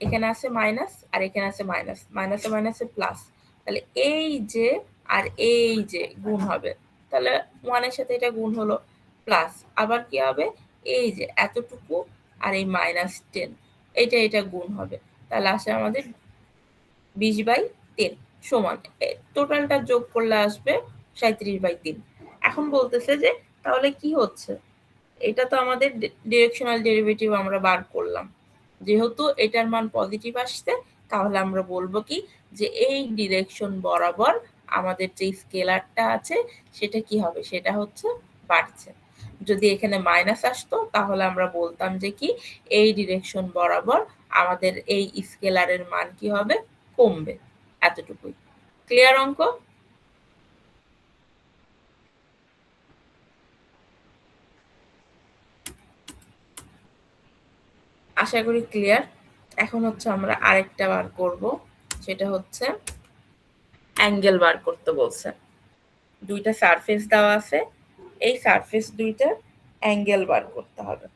এখানে আছে মাইনাস আর এখানে আছে মাইনাস, মাইনাসে মাইনাসে প্লাস, তাহলে এই যে আর এই যে গুণ হবে, তাহলে 1 এর সাথে এটা গুণ হলো প্লাস, আবার কি হবে? এই যে এতটুকু আর এই -10, এটা গুণ হবে, তাহলে আসে আমাদের 20/3 সমান টোটালটা যোগ করলে আসবে 37/3। এখন বলতেছে যে তাহলে কি হচ্ছে? এটা তো আমাদের ডিরেকশনাল ডেরিভেটিভ আমরা বার করলাম, যেহেতু এটার মান পজিটিভ আসছে তাহলে আমরা বলবো কি? যে এই ডিরেকশন বরাবর আমাদের যে স্কেলারটা আছে সেটা কি হবে? সেটা হচ্ছে বাড়ছে। যদি এখানে মাইনাস আসতো তাহলে আমরা বলতাম যে কি এই ডিরেকশন বরাবর আমাদের এই স্কেলারের মান কি হবে? কমবে। এতটুকুই। ক্লিয়ার অঙ্ক? আশা করি ক্লিয়ার। এখন হচ্ছে আমরা আরেকটা বার করব, সেটা হচ্ছে অ্যাঙ্গেল বার করতে বলছে। দুইটা সারফেস দেওয়া আছে, এই সারফেস দুইটা অ্যাঙ্গেল বার করতে হবে।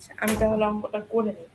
আচ্ছা আমি তাহলে অঙ্কটা করে নিই।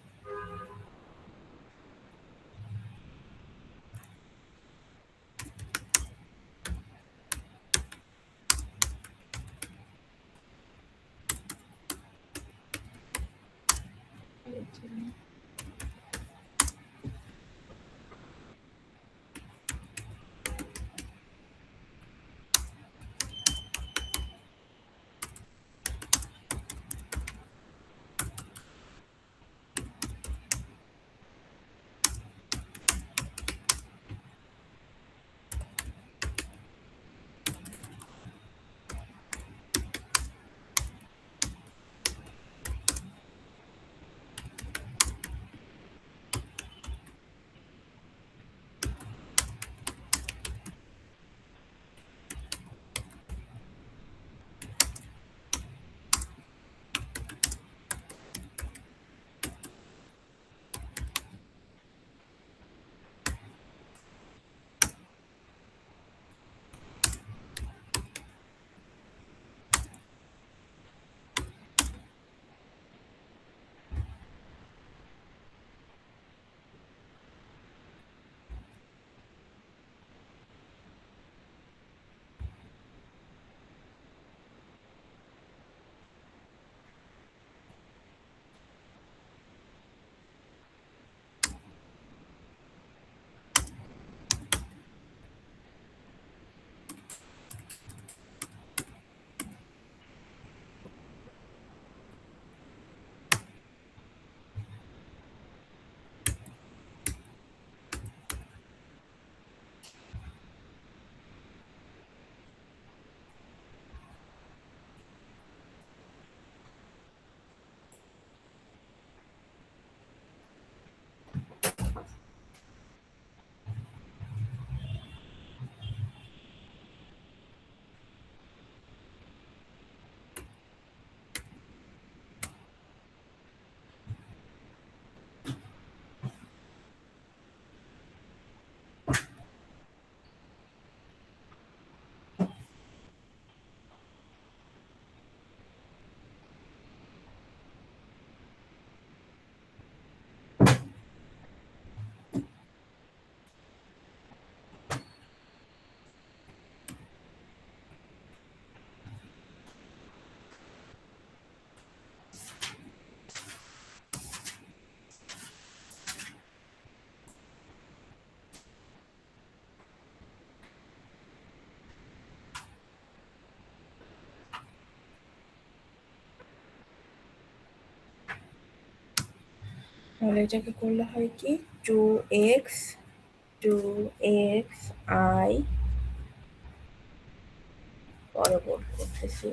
তাহলে এটাকে করলে হয় কি 2xi বরাবর করতেছি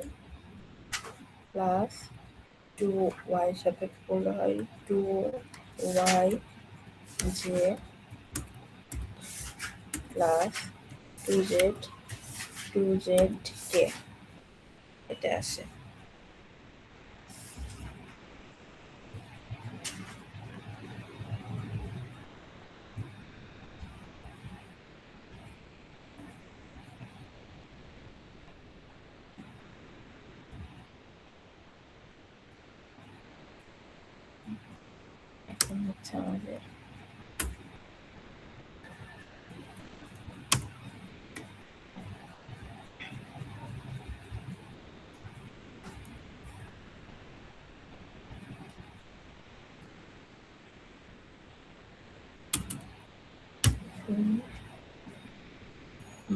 প্লাস 2y সাথে করলে হয় 2y j plus 2z k এটা আসে। এখন হচ্ছে আমাদের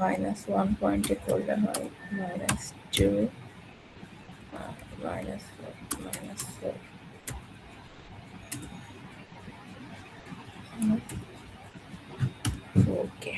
-1 পয়েন্টে করলে হয় -2 -4 ওকে।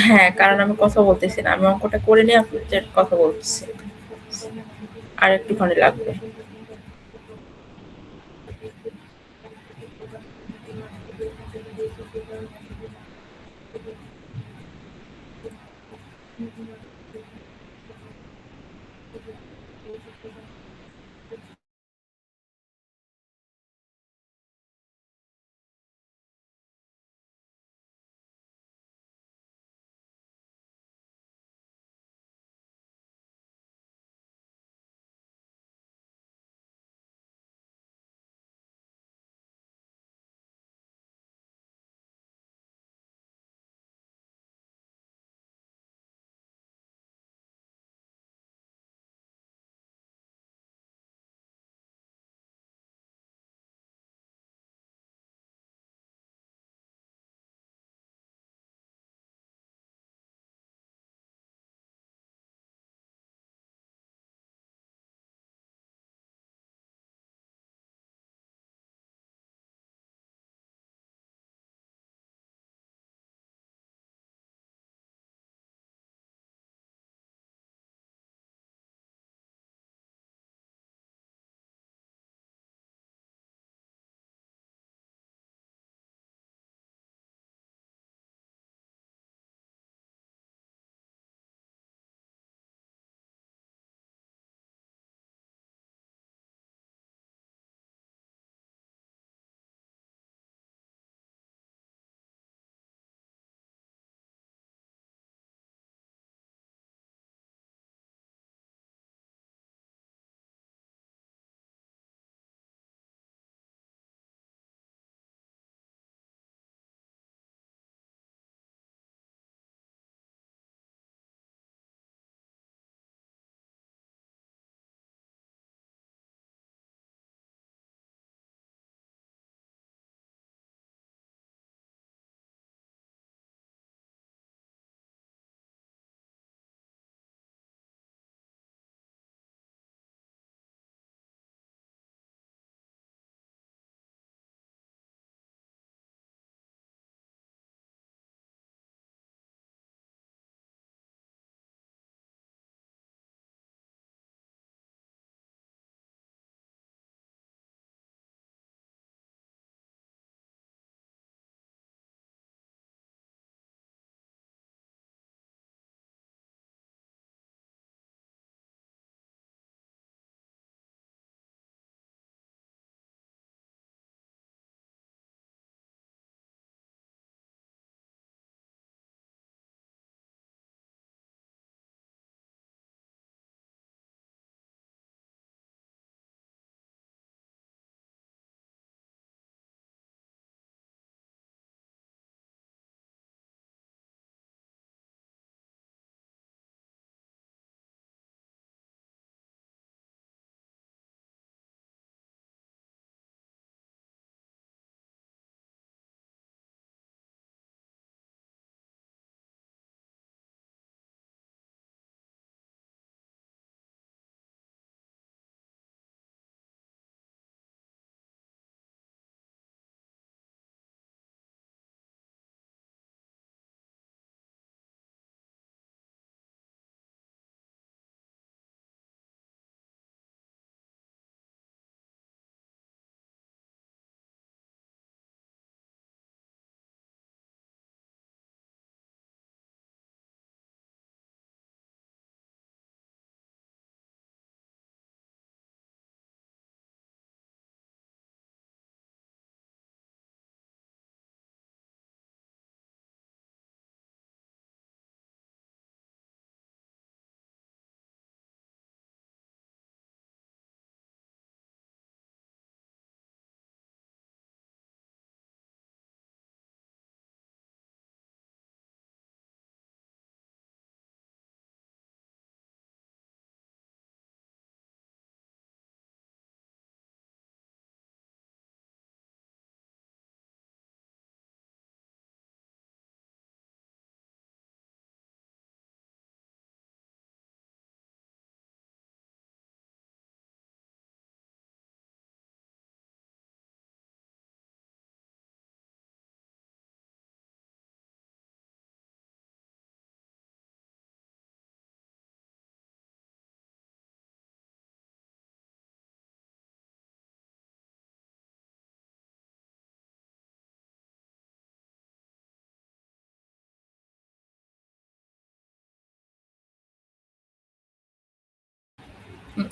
হ্যাঁ, কারণ আমি কথা বলতেছি না। আমি অঙ্কটা করে নিয়ে আপনাদের কথা বলতেছি। আর একটুখানি লাগবে।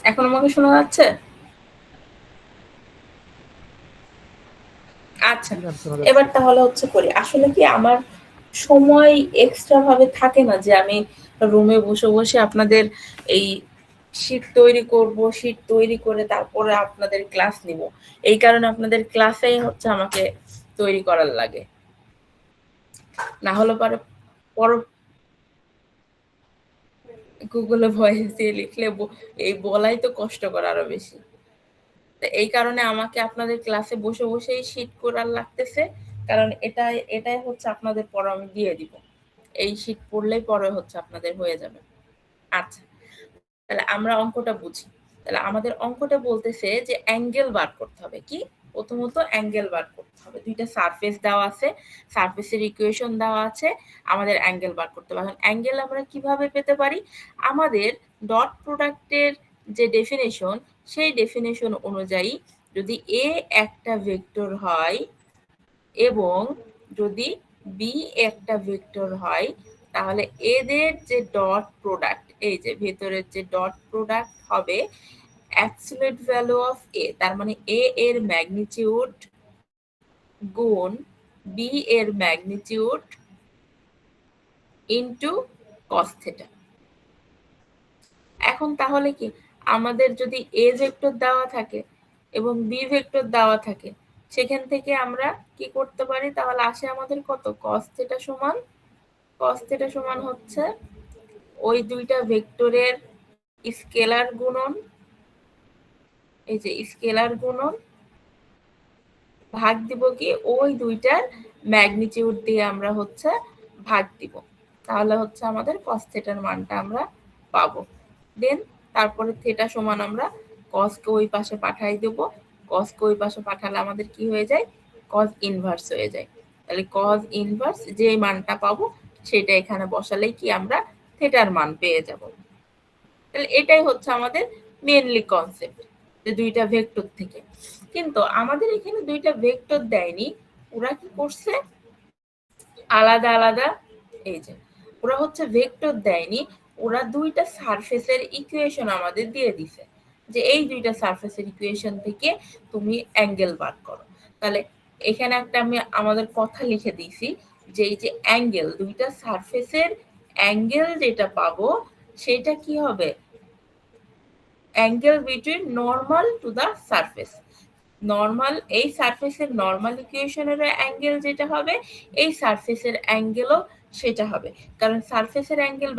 এখন আমাকে শোনা যাচ্ছে? আচ্ছা, জি ম্যাম শোনা এবার যাচ্ছে। তাহলে হচ্ছে করি। আসলে কি আমার সময় এক্সট্রা ভাবে থাকে না যে আমি রুমে বসে বসে আপনাদের এই শীট তৈরি করব, শীট তৈরি করে তারপরে আপনাদের ক্লাস নিব। এই কারণে আপনাদের ক্লাসেই হচ্ছে আমাকে তৈরি করার লাগে। না হলে পরে পর গুগলে ভয়েস দিয়ে লিখলে এই বলাই তো কষ্টকর আরো বেশি। তো এই কারণে আমাকে আপনাদের ক্লাসে বসে বসেই শীট করার লাগতেছে, কারণ এটাই হচ্ছে আপনাদের পরে আমি দিয়ে দিব। এই শীট পড়লেই পরে হচ্ছে আপনাদের হয়ে যাবে। আচ্ছা, তাহলে আমরা অঙ্কটা বুঝি। তাহলে আমাদের অঙ্কটা বলতেছে যে অ্যাঙ্গেল বার করতে হবে। কি? প্রথমত অ্যাঙ্গেল বার করতে হবে। দুইটা সারফেস দেওয়া আছে, সারফেসের ইকুয়েশন দেওয়া আছে, আমাদের অ্যাঙ্গেল বার করতে হবে। এখন অ্যাঙ্গেল আমরা কিভাবে পেতে পারি? আমাদের ডট প্রোডাক্টের যে ডেফিনেশন, সেই ডেফিনেশন অনুযায়ী যদি এ একটা ভেক্টর হয় এবং যদি বি একটা ভেক্টর হয়, তাহলে এদের যে ডট প্রোডাক্ট, এই যে ভেতরের যে ডট প্রোডাক্ট হবে অ্যাবসলিউট ভ্যালু অফ এ, তার মানে এ এর ম্যাগনিটিউড গুণ বি এর ম্যাগনিটিউড ইনটু কস থিটা। এখন তাহলে কি আমাদের যদি এ ভেক্টর দেওয়া থাকে এবং বি ভেক্টর দেওয়া থাকে, সেখান থেকে আমরা কি করতে পারি? তাহলে আসে আমাদের কত? কস থিটা সমান হচ্ছে ওই দুইটা ভেক্টরের স্কেলার গুণন, এই যে স্কেলার গুণন ভাগ দিব কি ওই দুইটার ম্যাগনিটিউড দিয়ে আমরা হচ্ছে ভাগ দিব। তাহলে হচ্ছে আমাদের কস থিটার মানটা আমরা পাবো। দেন তারপরে থিটা সমান আমরা কসকে ওই পাশে পাঠাই দেব। কসকে ওই পাশে পাঠালে আমাদের কি হয়ে যায়? কস ইনভার্স হয়ে যায়। তাহলে কস ইনভার্স যে মানটা পাবো সেটা এখানে বসালেই কি আমরা থিটার মান পেয়ে যাব। তাহলে এটাই হচ্ছে আমাদের মেইনলি কনসেপ্ট, যে দুইটা ভেক্টর থেকে। কিন্তু আমাদের এখানে দুইটা ভেক্টর দেয়নি, ওরা কি করছে আলাদা আলাদা, এই যে ওরা হচ্ছে ভেক্টর দেয়নি, ওরা দুইটা সারফেসের ইকুয়েশন আমাদের দিয়ে দিছে যে এই দুইটা সারফেসের ইকুয়েশন থেকে তুমি অ্যাঙ্গেল বার করো। তাহলে এখানে একটা আমি আমাদের কথা লিখে দিয়েছি যে এই যে অ্যাঙ্গেল, দুইটা সারফেসের অ্যাঙ্গেল যেটা পাবো সেটা কি হবে? Angle between normal to the surface. Normal, এই সারফেসের নর্মাল ইকুয়েশনের অ্যাঙ্গেল যেটা হবে এই সারফেসের অ্যাঙ্গেলও সেটা হবে। কারণ সারফেসের অ্যাঙ্গেল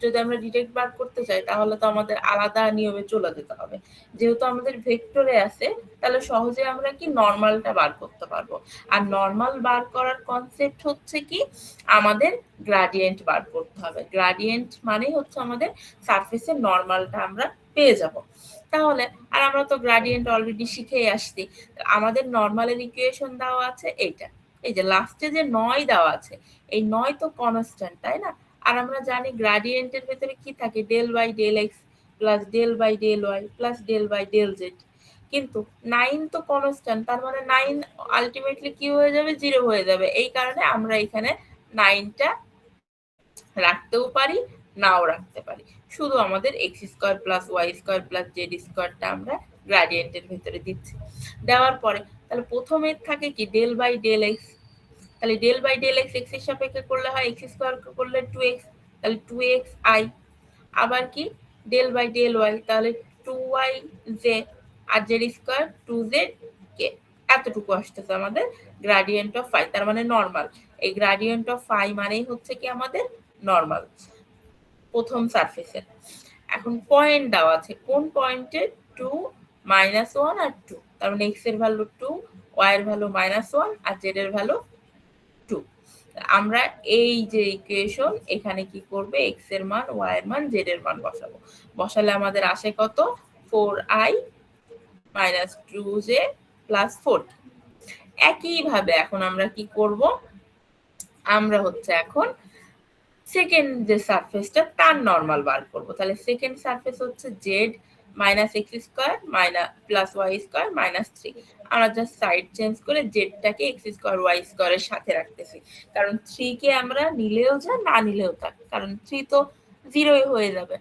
যদি আমরা ডিরেক্ট বার করতে চাই তাহলে তো আমাদের আলাদা নিয়মে চলে যেতে হবে। যেহেতু আমাদের ভেক্টরে আছে তাহলে সহজে আমরা কি নর্মালটা বার করতে পারবো। আর নর্মাল বার করার কনসেপ্ট হচ্ছে কি আমাদের গ্রাডিয়েন্ট বার করতে হবে। গ্রাডিয়েন্ট মানে হচ্ছে আমাদের সারফেসের নর্মালটা আমরা পেয়ে যাব। তাহলে আর আমরা তো গ্রাডিয়েন্ট অলরেডি শিখেই আসছি। আমাদের নর্মালের ইকুয়েশন দেওয়া আছে এইটা, এই যে লাস্টে যে 9 দেওয়া আছে, এই 9 তো কনস্ট্যান্ট, তাই না? আর আমরা জানি গ্রাডিয়েন্টের ভেতরে কি থাকে? Del by del x plus del by del y plus del by del z. কিন্তু 9 তো কনস্ট্যান্ট, তার মানে 9 আলটিমেটলি কি হয়ে যাবে? 0 হয়ে যাবে। এই কারণে আমরা এখানে 9টা রাখতেও পারি, নাও রাখতে পারি। শুধু আমাদের x square plus y square plus z স্কোয়ারটা আমরা গ্রাডিয়েন্টের ভিতরে দিচ্ছি। দেওয়ার পরে তাহলে প্রথমে থাকে কি ডেল বাই ডেল এক্স, তাহলে del by del x x এর সাপেক্ষে করলে হয়, এক্স স্কোয়ার করলে 2x, তাহলে 2x i। আবার কি ডেল বাই ডেল ওয়াই, তাহলে 2y জে, আর জেড স্কোয়ার 2z কে। এতটুকু আসতেছে আমাদের গ্রাডিয়েন্ট অফ ফাই, তার মানে নর্মাল। এই গ্রাডিয়েন্ট অফ ফাই মানেই হচ্ছে কি আমাদের নর্মাল প্রথম সারফেসের। এখন পয়েন্ট দেওয়া আছে, কোন পয়েন্টে? 2, -1 আর 2, তার মানে এক্স এর ভ্যালু 2, ওয়াই এর ভ্যালু -1 আর জেড এর ভ্যালু 2। আমরা এই যে ইকুয়েশন এখানে কি করবে? এক্স এর মান, ওয়াই এর মান, জেড এর মান বসাবো। বসালে আমাদের আসে কত? 4i - 2j + 4। একই ভাবে এখন আমরা কি করব? আমরা হচ্ছে এখন সেকেন্ড যে সারফেসটা তার নরমাল বার করব। তাহলে সেকেন্ড সারফেস হচ্ছে জেড -x² + y² -3। আমরা জাস্ট সাইড চেঞ্জ করে জেডটাকে x² y² এর সাথে রাখতেছি, কারণ 3 কে আমরা নিলেও যা না নিলেও থাক, কারণ 3 তো 0ই হয়ে যাবে।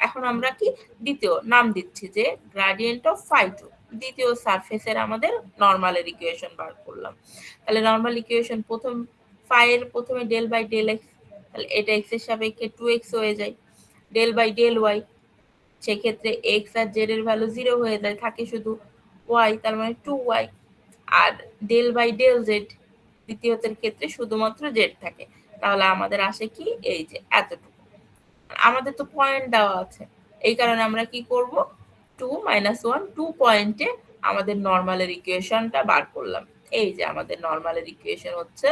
এখন আমরা কি দ্বিতীয় নাম দিচ্ছি যে গ্রেডিয়েন্ট অফ ফাই টু, দ্বিতীয় সারফেসের আমাদের নর্মালের ইকুয়েশন বার করলাম। তাহলে নর্মাল ইকুয়েশন প্রথম ফাই এর প্রথমে ডেল বাই ডেল এক্স, তাহলে এটা এক্স এর সাপেক্ষে 2x হয়ে যায়, ডেল বাই ডেল ওয়াই, সেক্ষেত্রে এক্স আর জেড এর ভ্যালু 0 হয়ে যায়, থাকে শুধু ওয়াই, তার মানে 2y। আর ডেল বাই ডেল জেড, দ্বিতীয়তের ক্ষেত্রে শুধুমাত্র জেড থাকে, তাহলে আমাদের আসে কি এই যে এতটুকু। আমাদের তো পয়েন্ট দেওয়া আছে, এই কারণে আমরা কি করব 2 - 1, 2 পয়েন্টে আমাদের নর্মালের ইকুয়েশনটা বার করলাম। এই যে আমাদের নর্মালের ইকুয়েশন হচ্ছে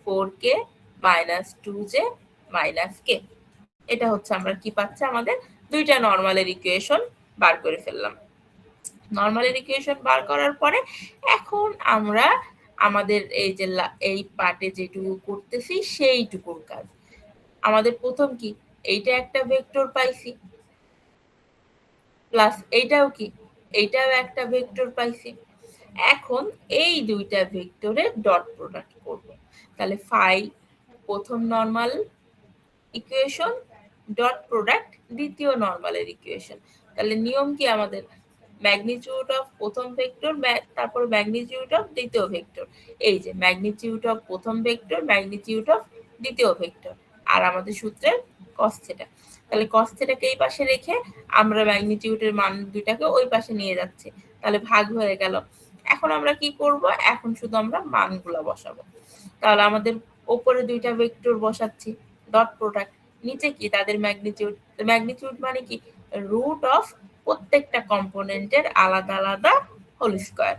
4k - 2j - k। এটা হচ্ছে আমরা কি পাচ্ছি, আমাদের দুইটা নর্মালের ইকুয়েশন বার করে ফেললাম। নর্মালের ইকুয়েশন বার করার পরে এখন আমরা আমাদের এই যে এই পার্টে যেটুকু করতেছি সেইটুকুর কাজ। আমাদের প্রথম কি এইটা একটা ভেক্টর পাইছি, প্লাস এইটাও কি এইটাও একটা ভেক্টর পাইছি। এখন এই দুইটা ভেক্টরের ডট প্রোডাক্ট করব। তাহলে ফাই প্রথম নর্মাল ইকুয়েশন ডট প্রোডাক্ট দ্বিতীয় নর্মালের ইকুয়েশন। তাহলে নিয়ম কি আমাদের ম্যাগনিটিউড অফ প্রথম ভেক্টর তারপর ম্যাগনিটিউড অফ দ্বিতীয় ভেক্টর। এই যে ম্যাগনিটিউড অফ প্রথম ভেক্টর ম্যাগনিটিউড অফ দ্বিতীয় ভেক্টর, আর আমাদের সূত্রের cos থিটা। তাহলে cos থিটাকে এই পাশে রেখে আমরা ম্যাগনিটিউডের মান দুইটাকে ওই পাশে নিয়ে যাচ্ছি, তাহলে ভাগ হয়ে গেল। এখন আমরা কি করব, এখন শুধু আমরা মানগুলো বসাবো। তাহলে আমাদের উপরে দুইটা ভেক্টর বসাচ্ছি, ডট প্রোডাক্ট, নিচে কি তাদের ম্যাগনিটিউড। ম্যাগনিটিউড মানে কি রুট অফ প্রত্যেকটা কম্পোনেন্টের আলাদা আলাদা হোল স্কয়ার।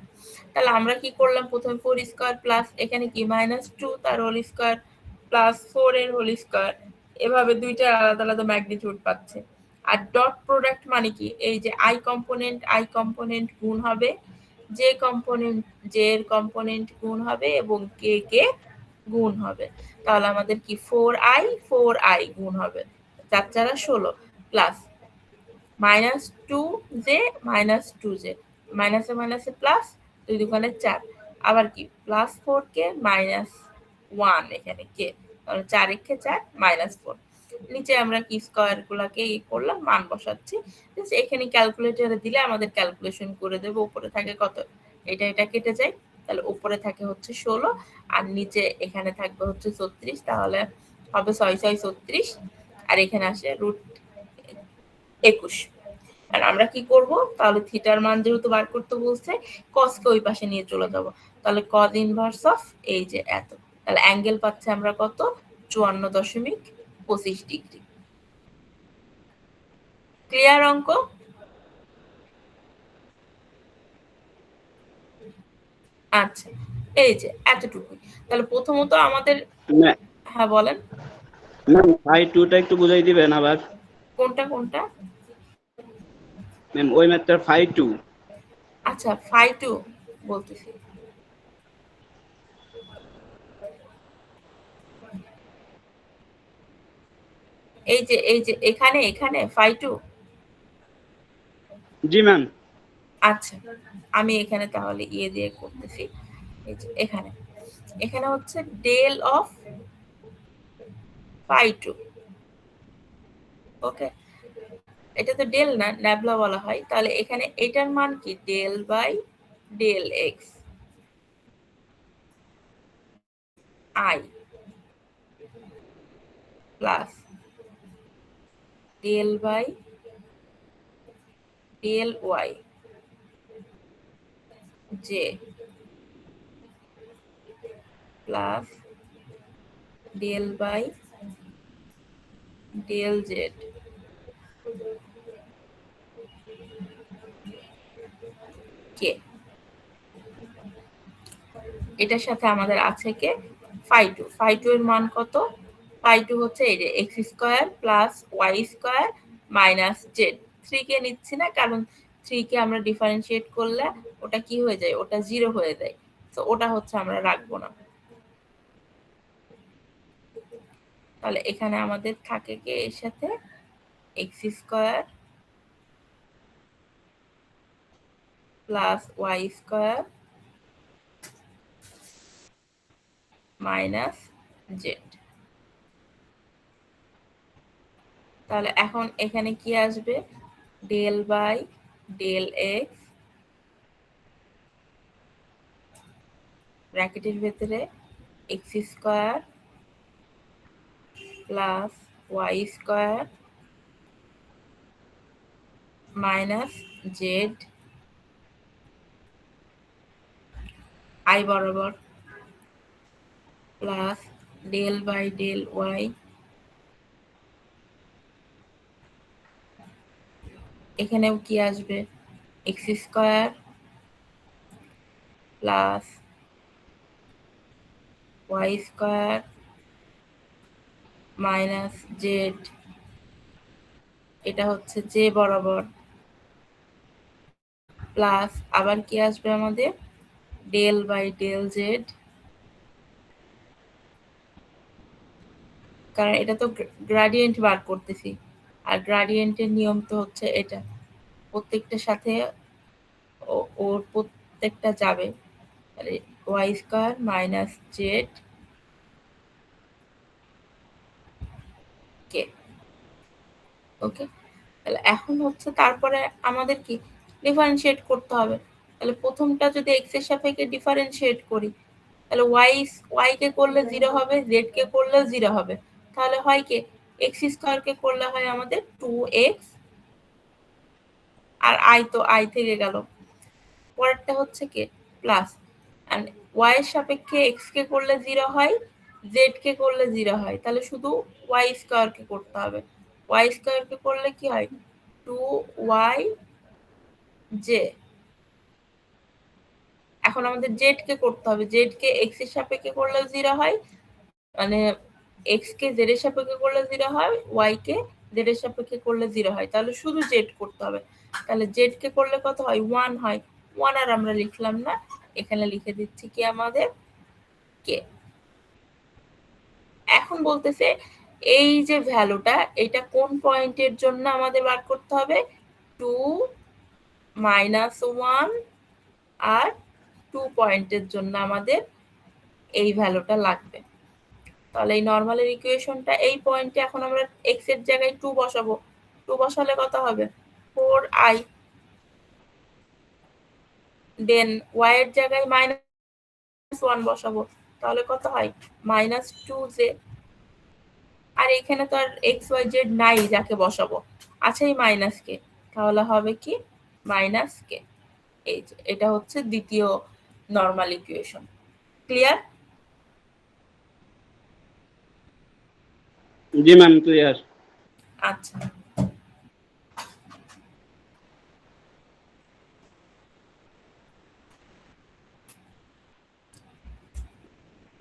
তাহলে আমরা কি করলাম, প্রথমে 4 স্কয়ার প্লাস এখানে কি -2 তার হোল স্কয়ার প্লাস 4 এর হোল স্কয়ার, এভাবে দুইটা আলাদা আলাদা ম্যাগনিটিউড পাচ্ছে। আর ডট প্রোডাক্ট মানে কি এই যে আই কম্পোনেন্ট গুণ হবে, জে এর কম্পোনেন্ট গুণ হবে এবং কে গুণ হবে। তাহলে আমাদের কি 4i গুণ হবে 4 4 16 প্লাস -2j -2j, মাইনাসে মাইনাসে প্লাস, 2 দুগুণে 4, আবার কি প্লাস 4k -1 এখানে কে, তাহলে 4 একে 4 -4। নিচে আমরা কি স্কয়ার গুলাকে করলাম, মান বসাচ্ছি। এখানে ক্যালকুলেটরে দিলে আমাদের ক্যালকুলেশন করে দেবে। উপরে থাকে কত, এটা কেটে যায়, তাহলে উপরে থাকে হচ্ছে 16 আর নিচে এখানে থাকবে হচ্ছে 36, তাহলে হবে 6 6 36 আর এখানে আসে √21। আর আমরা কি করব, তাহলে থিটার মান যেহেতু বার করতে বলছে cos কে ওই পাশে নিয়ে চলে যাব, তাহলে cos ইনভার্স অফ এই যে এত, তাহলে অ্যাঙ্গেল পাচ্ছে আমরা কত 54.25 ডিগ্রি। ক্লিয়ার অঙ্ক? আচ্ছা, এই যে এতটুকু। তাহলে প্রথমত আমাদের, হ্যাঁ বলেন। ম্যাম ফাই 2টা একটু বুঝাই দিবেন আবার। কোনটা? ম্যাম ওই ম্যাথটার ফাই 2। আচ্ছা, ফাই 2 বলতেছি। এই যে এখানে ফাই 2। জি ম্যাম। আচ্ছা, আমি এখানে তাহলে দিয়ে করতেছি। এই যে এখানে হচ্ছে ডেল অফ ফাই 2। ওকে, এটা তো ডেল না, ন্যাবলা বলা হয়। তাহলে এখানে এটার মান কি del by del x i plus del by del y j plus del by del z k. এটার সাথে আমাদের আছে কে ফাই 2 এর মান কত, ফাই 2 হচ্ছে এই যে x square plus y square minus z. 3 কে নিচ্ছি না, কারণ 3 কে আমরা ডিফারেন্সিয়েট করলে ওটা কি হয়ে যায়, ওটা 0 হয়ে যায়, তো ওটা হচ্ছে আমরা রাখবো না। তাহলে এখানে আমাদের থাকে কে এর সাথে x square plus y square minus z. তাহলে এখন এখানে কি আসবে, ডেল বাই ডেল এক্স ব্র্যাকেটের ভেতরে x square plus y square minus z i বরাবর plus del by del y, এখানেও কি আসবে, x square plus y square minus z, এটা হচ্ছে জে বরাবর প্লাস আবার কি আসবে আমাদের, ডেল বাই ডেল জেড, কারণ এটা তো গ্রাডিয়েন্ট বার করতেছি, আর গ্রাডিয়েন্টের নিয়ম তো হচ্ছে এটা, প্রত্যেকটার সাথে ওর প্রত্যেকটা যাবে, তাহলে ওয়াই স্কোয়ার মাইনাস জেড কে। ওকে, তাহলে এখন হচ্ছে তারপরে আমাদের কি ডিফারেন্সিয়েট করতে হবে। তাহলে প্রথমটা যদি এক্স এর সাপেক্ষে ডিফারেন্সিয়েট করি, তাহলে ওয়াই কে করলে 0 হবে, জেড কে করলে 0 হবে, তাহলে হয় কি এক্স স্কোয়ার কে করলে হয় আমাদের 2x, আর আই তো আই থেকে গেল, পরেরটা হচ্ছে কি প্লাস, আর ওয়াই এর সাপেক্ষে এক্স কে করলে 0 হয়, জেড কে করলে 0 হয়, তাহলে শুধু ওয়াই স্কোয়ার কে করতে হবে, ওয়াই স্কোয়ার কে করলে কি হয় 2y জে। এখন আমাদের জেড কে করতে হবে, জেড কে এক্স এর সাপেক্ষে করলে 0 হয়, মানে এক্স কে জেড এর সাপেক্ষে করলে 0 হয়, ওয়াই কে জেড এর সাপেক্ষে করলে 0 হয়, তাহলে শুধু জেড করতে হবে, তাহলে জেড কে করলে কত হয় 1 হয়, 1 আর আমরা লিখলাম না, এখানে লিখে দিচ্ছি কি আমাদের কে। এখন বলতেছে এই যে ভ্যালুটা, এটা কোন পয়েন্টের জন্য আমাদের বার করতে হবে, 2 -1 আর 2 পয়েন্টের জন্য আমাদের এই ভ্যালুটা লাগবে। তাহলে এই নরমালের ইকুয়েশনটা এই পয়েন্টে এখন আমরা x এর জায়গায় 2 বসাবো, 2 বসালে কত হবে 4i, দেন y এর জায়গায় -1 বসাবো, তাহলে কত হয় -2j, আর এখানে তো আর x y z নাই যাকে বসাবো, আছেই মাইনাস কে, তাহলে হবে কি মাইনাস কে। এই যে এটা হচ্ছে দ্বিতীয় নরমাল ইকুয়েশন। ক্লিয়ার? জি ম্যাম, ক্লিয়ার। আচ্ছা,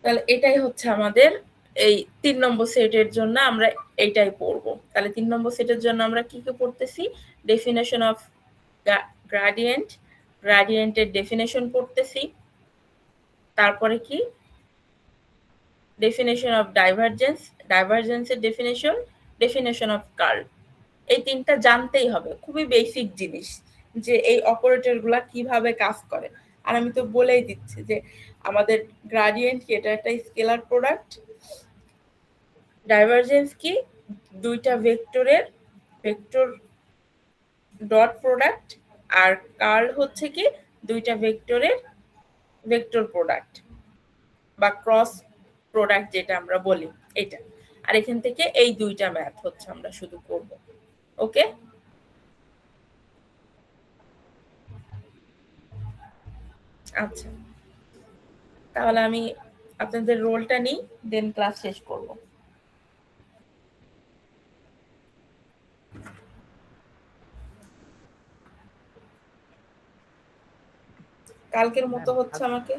তাহলে এটাই হচ্ছে আমাদের এই 3 নম্বর সেটের জন্য আমরা এইটাই পড়বো। তাহলে 3 নম্বর সেটের জন্য আমরা কি কি পড়তেছি, ডেফিনেশন অফ গ্রাডিয়েন্ট, গ্রাডিয়েন্টের ডেফিনেশন পড়তেছি, তারপরে কি ডেফিনেশন অফ ডাইভারজেন্স, ডাইভারজেন্সের ডেফিনেশন, ডেফিনেশন অফ কার্ল, এই তিনটা জানতেই হবে, খুবই বেসিক জিনিস যে এই অপারেটর গুলা কিভাবে কাজ করে। আর আমি তো বলেই দিচ্ছি যে আমাদের গ্রাডিয়েন্ট কি, এটা একটা স্কেলার প্রোডাক্ট, ডাইভারজেন্স কি দুইটা ভেক্টরের ভেক্টর ডট প্রোডাক্ট, আর কার্ল হচ্ছে কি দুইটা ভেক্টরের ভেক্টর প্রোডাক্ট বা ক্রস প্রোডাক্ট যেটা আমরা বলি এটা। আর এখান থেকে এই দুইটা ম্যাথ হচ্ছে আমরা শুধু করব। ওকে, আচ্ছা, তাহলে আমি আপনাদের রোলটা নিই, দেন ক্লাস শেষ করব। কালকের মতো হচ্ছে আমাকে